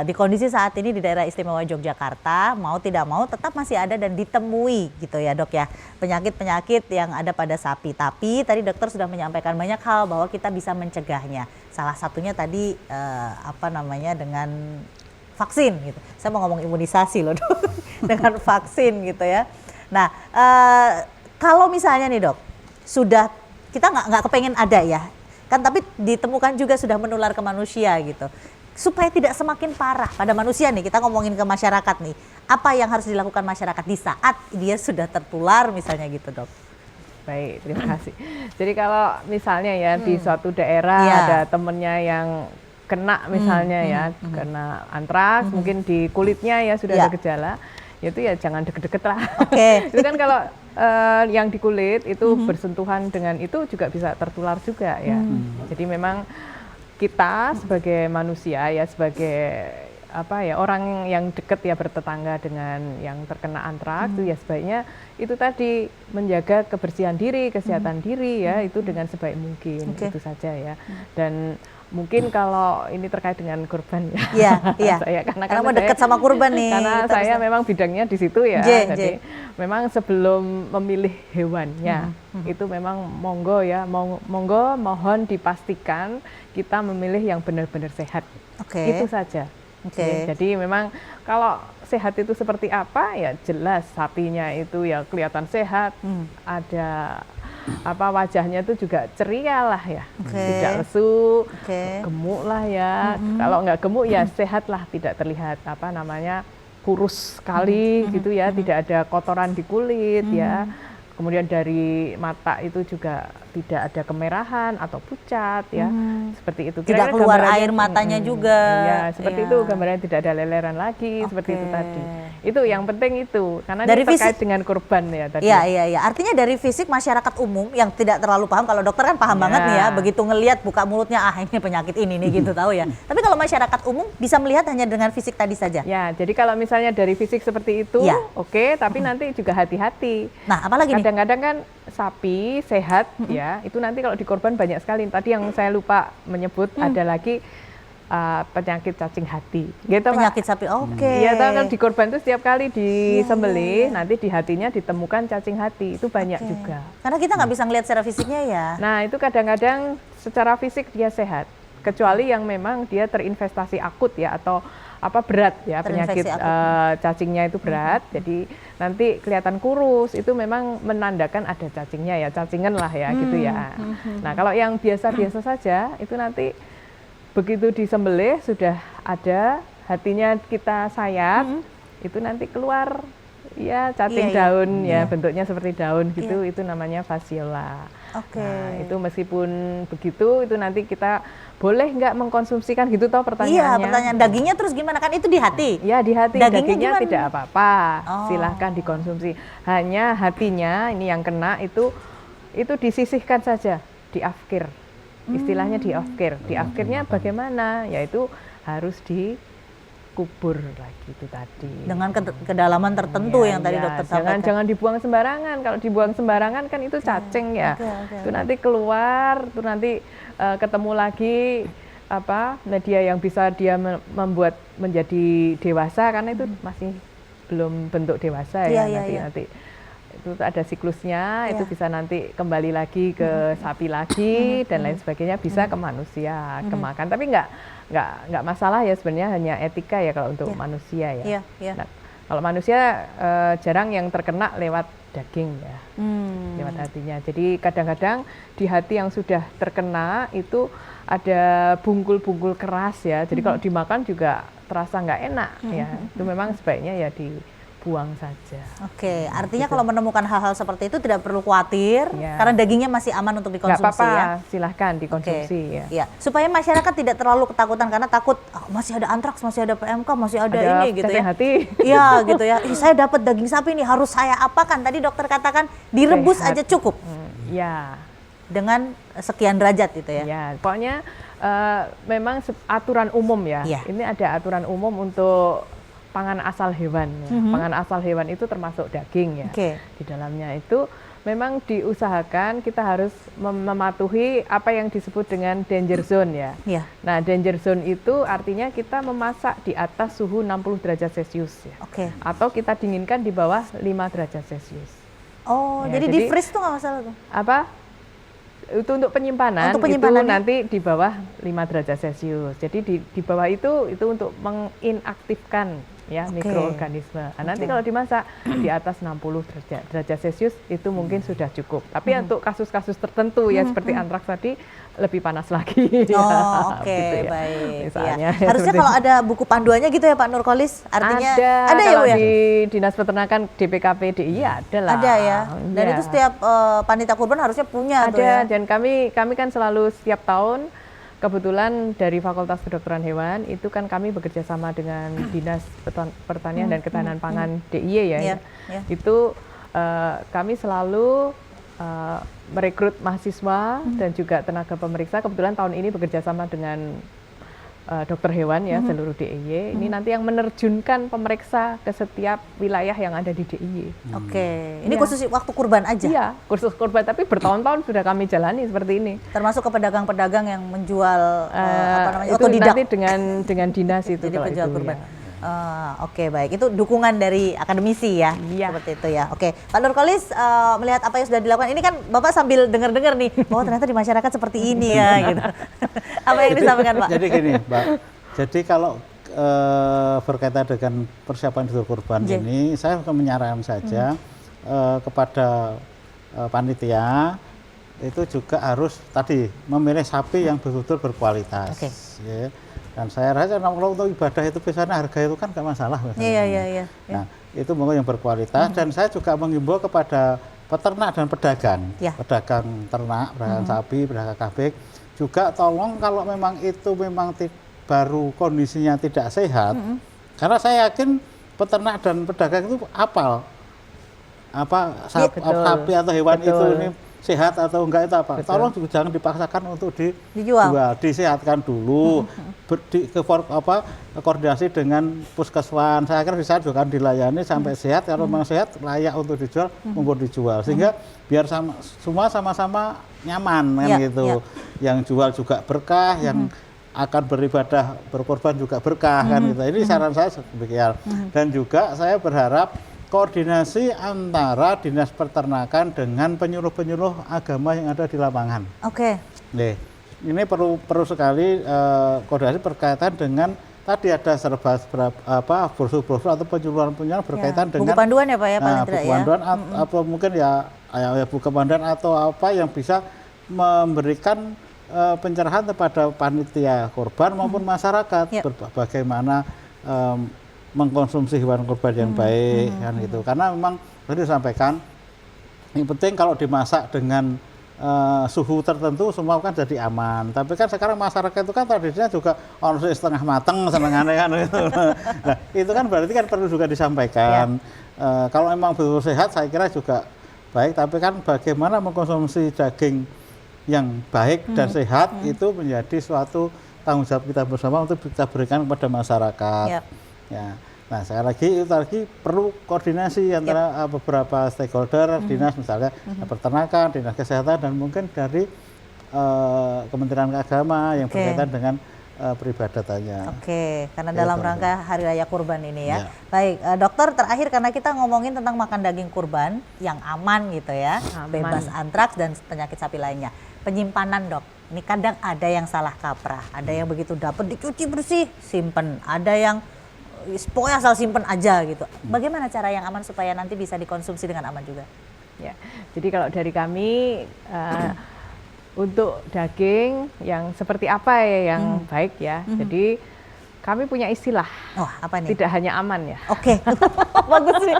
di kondisi saat ini di daerah istimewa Yogyakarta mau tidak mau tetap masih ada dan ditemui gitu ya dok ya, penyakit-penyakit yang ada pada sapi. Tapi tadi dokter sudah menyampaikan banyak hal bahwa kita bisa mencegahnya. Salah satunya tadi dengan vaksin gitu. Saya mau ngomong imunisasi loh dok, dengan vaksin gitu ya. Nah kalau misalnya nih dok, sudah kita nggak kepengen ada ya, kan tapi ditemukan juga sudah menular ke manusia gitu. Supaya tidak semakin parah pada manusia nih, kita ngomongin ke masyarakat nih, apa yang harus dilakukan masyarakat di saat dia sudah tertular misalnya gitu dok? Baik, terima kasih. Jadi kalau misalnya ya di suatu daerah ada temennya yang kena misalnya kena antraks, mungkin di kulitnya ya sudah ada gejala, itu ya jangan deket-deket lah. Oke. Itu kan kalau yang di kulit itu bersentuhan dengan itu juga bisa tertular juga ya. Jadi memang kita sebagai manusia ya, sebagai orang yang dekat ya, bertetangga dengan yang terkena antraks itu ya sebaiknya itu tadi menjaga kebersihan diri, kesehatan diri ya, itu dengan sebaik mungkin. Itu saja ya. Dan mungkin kalau ini terkait dengan kurban ya, saya karena mau dekat sama kurban nih. Karena saya memang bidangnya di situ ya, jadi memang sebelum memilih hewannya itu memang monggo mohon dipastikan kita memilih yang benar-benar sehat. Itu saja. Jadi memang kalau sehat itu seperti apa ya jelas sapinya itu ya kelihatan sehat, ada wajahnya itu juga ceria lah ya, tidak lesu, gemuk lah ya. Kalau nggak gemuk ya sehat lah, tidak terlihat kurus sekali gitu ya, tidak ada kotoran di kulit ya. Kemudian dari mata itu juga tidak ada kemerahan atau pucat ya, seperti itu. Tidak keluar air matanya juga. Ya, seperti itu gambarannya, tidak ada leleran lagi, seperti itu tadi. Itu yang penting itu, karena dari ini terkait fisik, dengan kurban ya tadi. Iya. Artinya dari fisik masyarakat umum yang tidak terlalu paham, kalau dokter kan paham banget nih ya, begitu ngelihat buka mulutnya, ini penyakit ini nih gitu tahu ya. Tapi kalau masyarakat umum bisa melihat hanya dengan fisik tadi saja. Ya, jadi kalau misalnya dari fisik seperti itu, tapi nanti juga hati-hati. Nah, apalagi nih? Kadang-kadang kan sapi sehat ya, itu nanti kalau di korban banyak sekali. Tadi yang saya lupa menyebut ada lagi penyakit cacing hati. Gitu, penyakit Pak. sapi, Iya, kan di korban itu setiap kali disembelih, nanti di hatinya ditemukan cacing hati. Itu banyak juga. Karena kita nggak bisa ngelihat secara fisiknya ya. Nah, itu kadang-kadang secara fisik dia sehat, kecuali yang memang dia terinvestasi akut ya, atau berat ya, penyakit cacingnya itu berat, jadi nanti kelihatan kurus, itu memang menandakan ada cacingnya ya, cacingan lah ya gitu ya. Nah, kalau yang biasa-biasa saja itu nanti begitu disembelih sudah ada hatinya kita sayat, itu nanti keluar ya cacing daun ya, bentuknya seperti daun gitu, itu namanya fasciola. Nah, itu meskipun begitu, itu nanti kita boleh nggak mengkonsumsikan gitu toh pertanyaannya? Iya, pertanyaan dagingnya terus gimana, kan itu di hati? Ya di hati, dagingnya tidak apa-apa, silahkan dikonsumsi. Hanya hatinya ini yang kena itu disisihkan saja, diafkir. Istilahnya diafkir. Diafkirnya bagaimana? Yaitu harus dikubur lagi itu tadi. Dengan kedalaman tertentu yang tadi dokter sampaikan. Jangan dibuang sembarangan. Kalau dibuang sembarangan kan itu cacing ya. Itu nanti keluar, itu nanti ketemu lagi media yang bisa dia membuat menjadi dewasa, karena itu masih belum bentuk dewasa ya, nanti itu ada siklusnya, itu bisa nanti kembali lagi ke sapi lagi dan lain sebagainya, bisa ke manusia, kemakan. Tapi nggak masalah ya sebenarnya, hanya etika ya kalau untuk manusia ya. Nah, kalau manusia jarang yang terkena lewat daging ya, lewat hatinya. Jadi kadang-kadang di hati yang sudah terkena itu ada bungkul-bungkul keras ya. Jadi kalau dimakan juga terasa nggak enak ya. Itu memang sebaiknya ya dibuang saja. Artinya kalau menemukan hal-hal seperti itu tidak perlu khawatir, karena dagingnya masih aman untuk dikonsumsi. Nggak apa-apa, ya. silahkan dikonsumsi ya. Supaya masyarakat tidak terlalu ketakutan, karena takut masih ada antraks, masih ada PMK, masih ada ini gitu ya. Hati. Iya gitu ya. Saya dapat daging sapi ini, harus saya apakan? Tadi dokter katakan direbus aja cukup. Ya. Dengan sekian derajat gitu ya. Ya, pokoknya memang aturan umum ya. Iya. Ini ada aturan umum untuk pangan asal hewan. Ya. Pangan asal hewan itu termasuk daging ya. Oke. Di dalamnya itu memang diusahakan kita harus mematuhi apa yang disebut dengan danger zone ya. Iya. Nah, danger zone itu artinya kita memasak di atas suhu 60 derajat Celcius ya. Oke. Atau kita dinginkan di bawah 5 derajat Celcius. Oh, Ya, jadi di jadi- freeze tuh nggak masalah tuh? Apa? Itu untuk penyimpanan, Untuk penyimpanannya? itu nanti di bawah 5 derajat Celcius. Jadi di bawah itu untuk menginaktifkan ya Oke. mikroorganisme. Nah, nanti Oke. kalau dimasak di atas 60 derajat Celcius itu mungkin sudah cukup. Tapi untuk kasus-kasus tertentu ya seperti antraks tadi lebih panas lagi. Oh, oke, Gitu ya. baik. Misalnya, Ya. Harusnya seperti kalau ada buku panduannya gitu ya Pak Nurkolis, artinya ada ya kalau Bu ya? di Dinas Peternakan DPKP DIY ada lah. Ada ya. Dan Iya. itu setiap panitia kurban harusnya punya tuh ya. Ada, dan kami kan selalu setiap tahun, kebetulan dari Fakultas Kedokteran Hewan itu kan kami bekerja sama dengan Dinas Pertanian dan Ketahanan Pangan DIY ya. Iya, iya. Itu kami selalu merekrut mahasiswa dan juga tenaga pemeriksa. Kebetulan tahun ini bekerja sama dengan dokter hewan ya seluruh DIY. Ini nanti yang menerjunkan pemeriksa ke setiap wilayah yang ada di DIY. Oke. Ini Iya. khusus waktu kurban aja. Iya, kursus korban, tapi bertahun-tahun sudah kami jalani seperti ini. Termasuk ke pedagang-pedagang yang menjual apa namanya Itu otodidak. nanti dengan dinas itu Jadi kalau penjual itu, kurban. ya. Oke, baik. Itu dukungan dari akademisi ya. Iya. Seperti itu ya. Oke, Pak Nurkolis melihat apa yang sudah dilakukan. Ini kan Bapak sambil dengar-dengar nih. Oh, ternyata di masyarakat seperti ini ya gitu. Apa yang disampaikan, Pak? Jadi gini, Mbak. Jadi kalau berkaitan dengan persiapan Idul Kurban Iya. ini, saya akan menyarankan saja kepada panitia itu juga harus tadi memilih sapi yang betul-betul berkualitas. Oke. Ya. Dan saya rasa kalau untuk ibadah itu biasanya harga itu kan nggak masalah. Iya. Nah, itu monggo yang berkualitas dan saya juga mengimbau kepada peternak dan pedagang, Ya. pedagang ternak, pedagang sapi, pedagang kambing, juga tolong kalau memang itu memang baru kondisinya tidak sehat, karena saya yakin peternak dan pedagang itu apal apa Betul. sapi atau hewan Betul. itu ini sehat atau enggak itu apa. Betul. Tolong juga jangan dipaksakan untuk Dijual. disehatkan dulu, koordinasi dengan puskeswan. Saya kira di sana juga akan dilayani sampai sehat. Kalau memang sehat layak untuk dijual, mumpung dijual. Sehingga biar semua sama-sama nyaman kan Ya, gitu. ya. Yang jual juga berkah, yang akan beribadah berkorban juga berkah kan gitu. Ini saran saya demikian. Dan juga saya berharap koordinasi antara Dinas Peternakan dengan penyuluh-penyuluh agama yang ada di lapangan. Oke. Nih, ini perlu sekali koordinasi berkaitan dengan tadi ada brosur-brosur atau penyuluhan-penyuluhan berkaitan Ya, dengan buku panduan ya Pak ya paling nah, tidak buku ya. panduan atau mungkin ya buku panduan atau apa yang bisa memberikan pencerahan kepada panitia kurban maupun masyarakat Ya. bagaimana mengkonsumsi hewan kurban yang baik kan gitu. Karena memang tadi disampaikan yang penting kalau dimasak dengan suhu tertentu semua kan jadi aman. Tapi kan sekarang masyarakat itu kan tradisinya juga orang setengah mateng senengannya kan gitu. Nah, itu kan berarti kan perlu juga disampaikan. Kalau memang betul sehat saya kira juga baik, tapi kan bagaimana mengkonsumsi daging yang baik dan sehat itu menjadi suatu tanggung jawab kita bersama untuk kita berikan kepada masyarakat. Yap. Ya. Nah, itu lagi perlu koordinasi antara beberapa stakeholder, dinas misalnya peternakan, dinas kesehatan dan mungkin dari Kementerian Agama yang Oke. berkaitan dengan peribadatannya. Oke, karena Ya, dalam Pak. rangka Hari Raya Kurban ini ya. Ya. Baik, dokter terakhir karena kita ngomongin tentang makan daging kurban yang aman gitu ya, Aman. bebas antraks dan penyakit sapi lainnya. Penyimpanan dok, ini kadang ada yang salah kaprah, ada yang begitu dapat dicuci bersih, simpen, ada yang pokoknya asal simpen aja gitu. Bagaimana cara yang aman supaya nanti bisa dikonsumsi dengan aman juga? Ya, jadi kalau dari kami untuk daging yang seperti apa ya yang baik ya. Jadi kami punya istilah, Oh, apa nih? tidak hanya aman ya. Oke, bagus nih.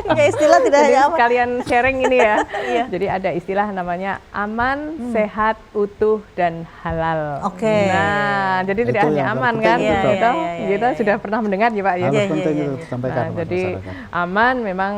Kayak istilah tidak Jadi hanya aman. sekalian sharing ini ya. Iya. Jadi ada istilah namanya aman, sehat, utuh dan halal. Oke. Nah, jadi Itu tidak hanya yang aman penting kan? itu, Dok. Kita sudah pernah mendengar ya Pak ya. Harus Iya, penting iya, itu iya. disampaikan Nah, kepada jadi masyarakat. aman memang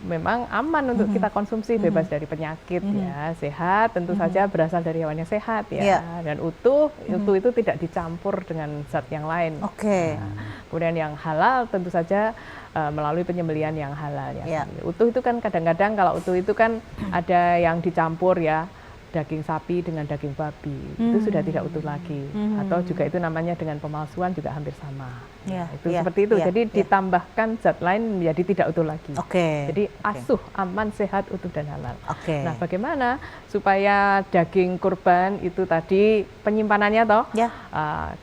memang aman untuk kita konsumsi, bebas dari penyakit ya, sehat, tentu saja berasal dari hewan yang sehat ya, Iya. dan utuh itu tidak dicampur dengan zat yang lain. Oke. Nah, kemudian yang halal tentu saja melalui penyembelihan yang halal ya. Iya. Utuh itu kan kadang-kadang kalau utuh itu kan ada yang dicampur ya, daging sapi dengan daging babi, itu sudah tidak utuh lagi. Atau juga itu namanya dengan pemalsuan juga hampir sama. Iya, Itu iya, seperti itu. iya, Jadi iya. ditambahkan zat lain menjadi tidak utuh lagi. Oke. Jadi asuh, aman, sehat, utuh dan halal. Oke. Nah, bagaimana supaya daging kurban itu tadi penyimpanannya toh Ya.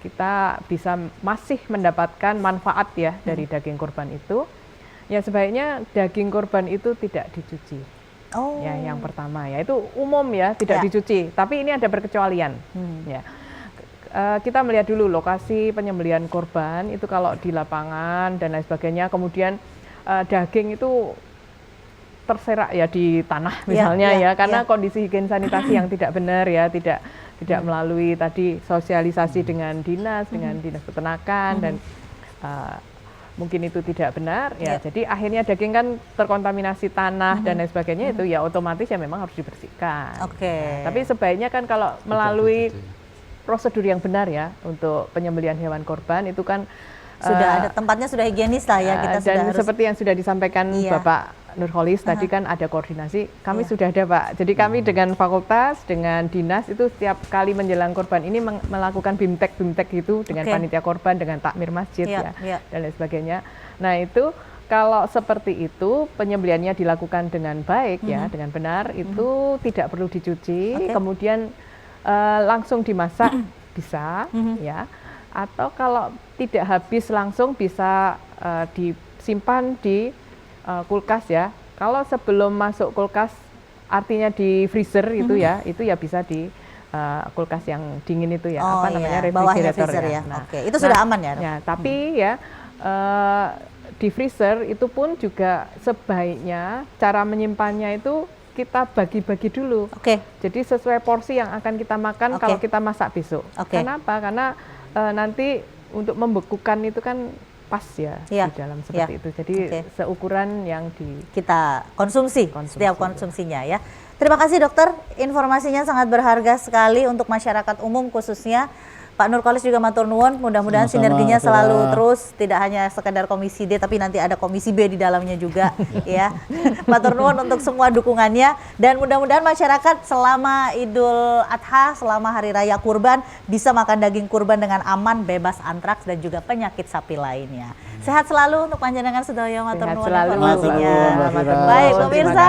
kita bisa masih mendapatkan manfaat ya dari daging kurban itu? Ya sebaiknya daging kurban itu tidak dicuci. Oh. Ya, yang pertama ya itu umum ya tidak Ya. dicuci. Tapi ini ada perkecualian. Ya. Kita melihat dulu lokasi penyembelihan kurban itu kalau di lapangan dan lain sebagainya. Kemudian daging itu terserak ya di tanah misalnya ya, karena kondisi higien sanitasi yang tidak benar ya, tidak melalui tadi sosialisasi dengan dinas peternakan dan mungkin itu tidak benar ya. Jadi akhirnya daging kan terkontaminasi tanah dan lain sebagainya, itu ya otomatis ya memang harus dibersihkan. Oke. Tapi sebaiknya kan kalau melalui prosedur yang benar ya untuk penyembelihan hewan korban itu kan Sudah ada tempatnya, sudah higienis lah ya, kita dan sudah harus. seperti yang sudah disampaikan Bapak Nurholis tadi kan ada koordinasi, kami sudah ada Pak. Jadi kami dengan fakultas, dengan dinas itu setiap kali menjelang korban ini melakukan bimtek gitu dengan panitia korban, dengan takmir masjid ya, dan lain sebagainya. Nah itu kalau seperti itu penyembelihannya dilakukan dengan baik ya, dengan benar, itu tidak perlu dicuci, kemudian langsung dimasak bisa ya. Atau kalau tidak habis langsung bisa disimpan di kulkas ya. Kalau sebelum masuk kulkas artinya di freezer itu ya bisa di kulkas yang dingin itu ya, apa namanya, refrigerator ya. Nah, Oke, itu sudah aman ya. Ya, tapi ya di freezer itu pun juga sebaiknya cara menyimpannya itu kita bagi-bagi dulu. Oke. Jadi sesuai porsi yang akan kita makan kalau kita masak besok. Oke. Kenapa? Karena nanti untuk membekukan itu kan pas ya di dalam seperti itu. Jadi seukuran yang kita konsumsi setiap konsumsinya ya. Terima kasih dokter, informasinya sangat berharga sekali untuk masyarakat umum khususnya. Pak Nurholis juga matur nuwun, mudah-mudahan sinerginya selalu terus, tidak hanya sekedar komisi D tapi nanti ada komisi B di dalamnya juga ya. Matur nuwun untuk semua dukungannya, dan mudah-mudahan masyarakat selama Idul Adha, selama hari raya kurban bisa makan daging kurban dengan aman, bebas antraks dan juga penyakit sapi lainnya. Sehat selalu untuk panjenengan sedaya, matur nuwun informasinya. Baik pemirsa,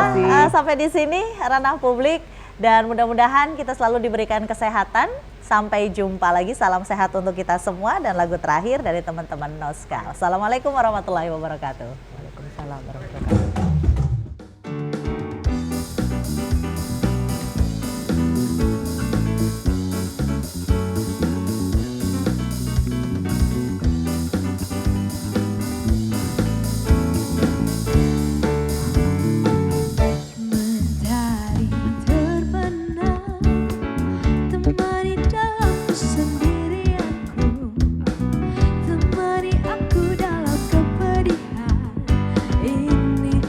sampai di sini ranah publik, dan mudah-mudahan kita selalu diberikan kesehatan. Sampai jumpa lagi, salam sehat untuk kita semua, dan lagu terakhir dari teman-teman Noska. Assalamualaikum warahmatullahi wabarakatuh. Waalaikumsalam warahmatullahi wabarakatuh. Mentari terbenam, temani dalam kesendirianku, temani aku dalam kepedihan ini.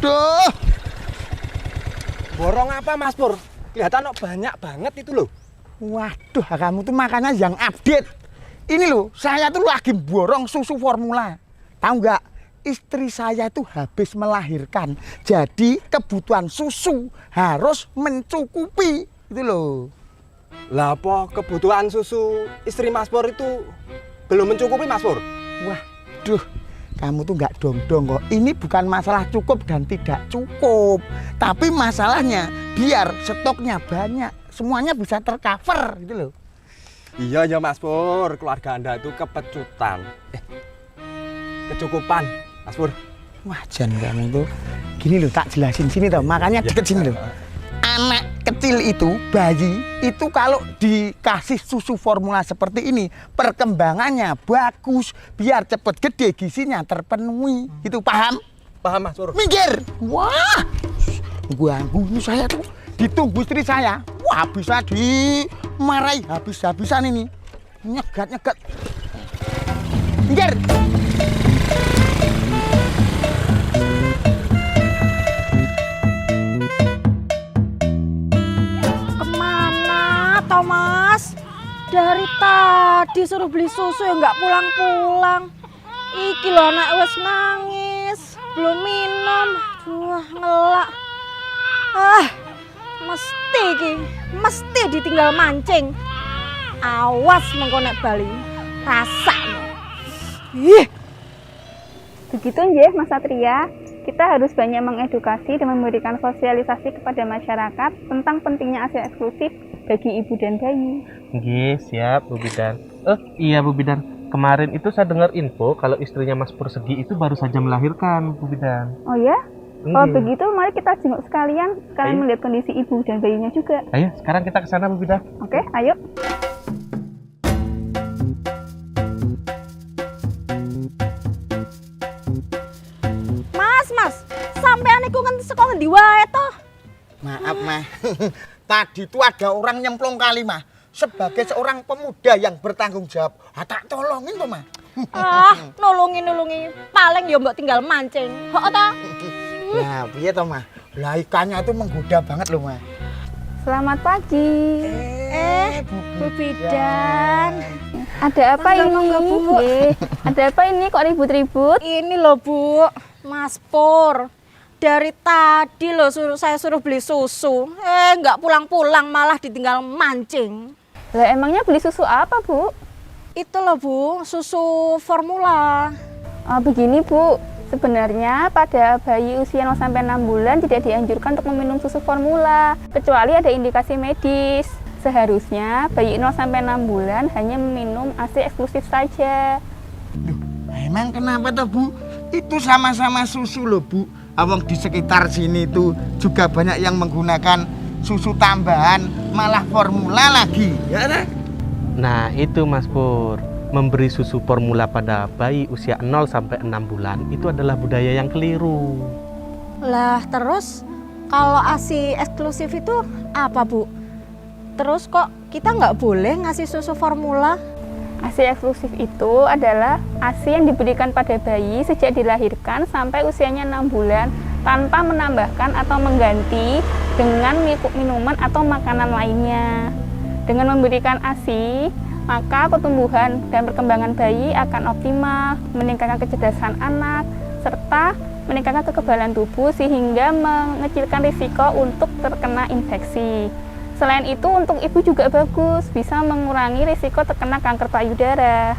Waduh. Borong apa Mas Pur? Kelihatan kok banyak banget itu loh. Waduh, kamu tuh makannya yang update. Ini loh, saya tuh lagi borong susu formula. Tahu nggak? Istri saya tuh habis melahirkan. Jadi kebutuhan susu harus mencukupi. Itu loh. Lah apa kebutuhan susu istri Mas Pur itu belum mencukupi Mas Pur? Waduh, kamu tuh nggak dong-dong kok. Ini bukan masalah cukup dan tidak cukup. Tapi masalahnya biar stoknya banyak. Semuanya bisa tercover gitu loh. Iya ya Mas Pur, keluarga Anda itu kepecutan. Kecukupan Mas Pur. Wah, Jan kamu tuh. Gini loh, tak jelasin sini tau. Makanya deket sini loh. Anak kecil itu, bayi itu kalau dikasih susu formula seperti ini, perkembangannya bagus, biar cepet gede, gizinya terpenuhi. Itu paham? Paham Mas Pur? Minggir. Wah, ganggu saya tuh. Ditunggu istri saya. Wah, bisa dimarahi habis-habisan ini. Nyegat-nyegat. Minggir. Kemana Thomas? Dari tadi suruh beli susu ya nggak pulang-pulang. Iki lho anak wes nangis, belum minum. Wah, ngelak. Mesti ditinggal mancing. Awas mengko nek bali. Rasakno. Ih, Begitu nggih Mas Satria, kita harus banyak mengedukasi dan memberikan sosialisasi kepada masyarakat tentang pentingnya ASI eksklusif bagi ibu dan bayi. Nggih, siap Bu Bidan. Iya Bu Bidan. Kemarin itu saya dengar info kalau istrinya Mas Persegi itu baru saja melahirkan Bu Bidan. Oh ya? Kalau Nggih. begitu mari kita jenguk sekalian melihat kondisi ibu dan bayinya juga. Ayo, sekarang kita ke sana Bu Bidan. Oke, ayo. Mas, sampean iku ngen saka ngendi wae to? Maaf, Mah. Tadi tuh ada orang nyemplung kali, Mah. Sebagai seorang pemuda yang bertanggung jawab. Tak tolongin tuh, Mah. Nulungi. Paling ya mbok tinggal mancing. Hok ta? Nah, piye toh, Mah? Lah ikannya itu menggoda banget loh, Mah. Selamat pagi. Bu Bidan. Ada apa ini? Monggo, Bu. Nggih. Ada apa ini kok ribut-ribut? Ini loh Bu, Mas Pur. Dari tadi loh saya suruh beli susu. Nggak pulang-pulang malah ditinggal mancing. Lah emangnya beli susu apa, Bu? Itu loh Bu, susu formula. Begini, Bu. Sebenarnya pada bayi usia 0 sampai 6 bulan tidak dianjurkan untuk meminum susu formula kecuali ada indikasi medis. Seharusnya bayi 0 sampai 6 bulan hanya meminum ASI eksklusif saja. Loh, emang kenapa toh, Bu? Itu sama-sama susu loh, Bu. Awang di sekitar sini tuh juga banyak yang menggunakan susu tambahan, malah formula lagi. Ya, nah? Nah, itu Mas Pur. Memberi susu formula pada bayi usia 0 sampai 6 bulan itu adalah budaya yang keliru. Lah terus kalau ASI eksklusif itu apa Bu? Terus kok kita nggak boleh ngasih susu formula? ASI eksklusif itu adalah ASI yang diberikan pada bayi sejak dilahirkan sampai usianya 6 bulan tanpa menambahkan atau mengganti dengan minuman atau makanan lainnya. Dengan memberikan ASI, maka pertumbuhan dan perkembangan bayi akan optimal, meningkatkan kecerdasan anak, serta meningkatkan kekebalan tubuh sehingga mengecilkan risiko untuk terkena infeksi. Selain itu, untuk ibu juga bagus, bisa mengurangi risiko terkena kanker payudara.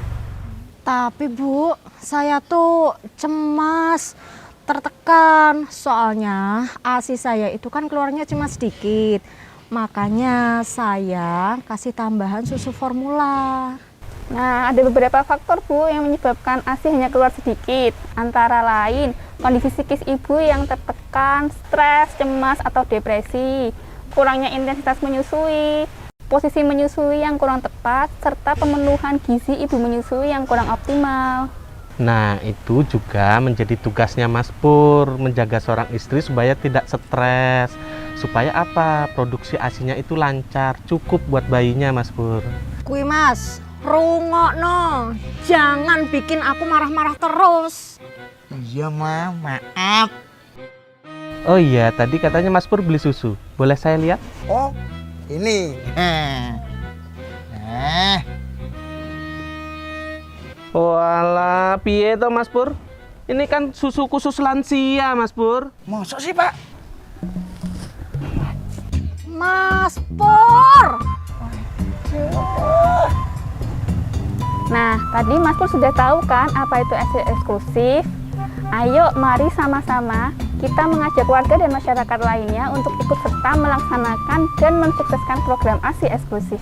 Tapi Bu, saya tuh cemas, tertekan. Soalnya ASI saya itu kan keluarnya cuma sedikit. Makanya saya kasih tambahan susu formula. Nah, ada beberapa faktor Bu yang menyebabkan ASI hanya keluar sedikit. Antara lain, kondisi psikis ibu yang tertekan, stres, cemas, atau depresi, kurangnya intensitas menyusui, posisi menyusui yang kurang tepat, serta pemenuhan gizi ibu menyusui yang kurang optimal. Nah, itu juga menjadi tugasnya Mas Pur, menjaga seorang istri supaya tidak stres. Supaya apa? Produksi ASI-nya itu lancar, cukup buat bayinya Mas Pur. Kui Mas, rungokno. Jangan bikin aku marah-marah terus. Iya, Ma, maaf. Oh iya, tadi katanya Mas Pur beli susu. Boleh saya lihat? Oh, ini. Nah, Walah, piye to Mas Pur? Ini kan susu khusus lansia, Mas Pur. mosok sih, Pak? Mas Pur. Nah, tadi Mas Pur sudah tahu kan apa itu ASI eksklusif? Ayo, mari sama-sama kita mengajak warga dan masyarakat lainnya untuk ikut serta melaksanakan dan mensukseskan program ASI eksklusif.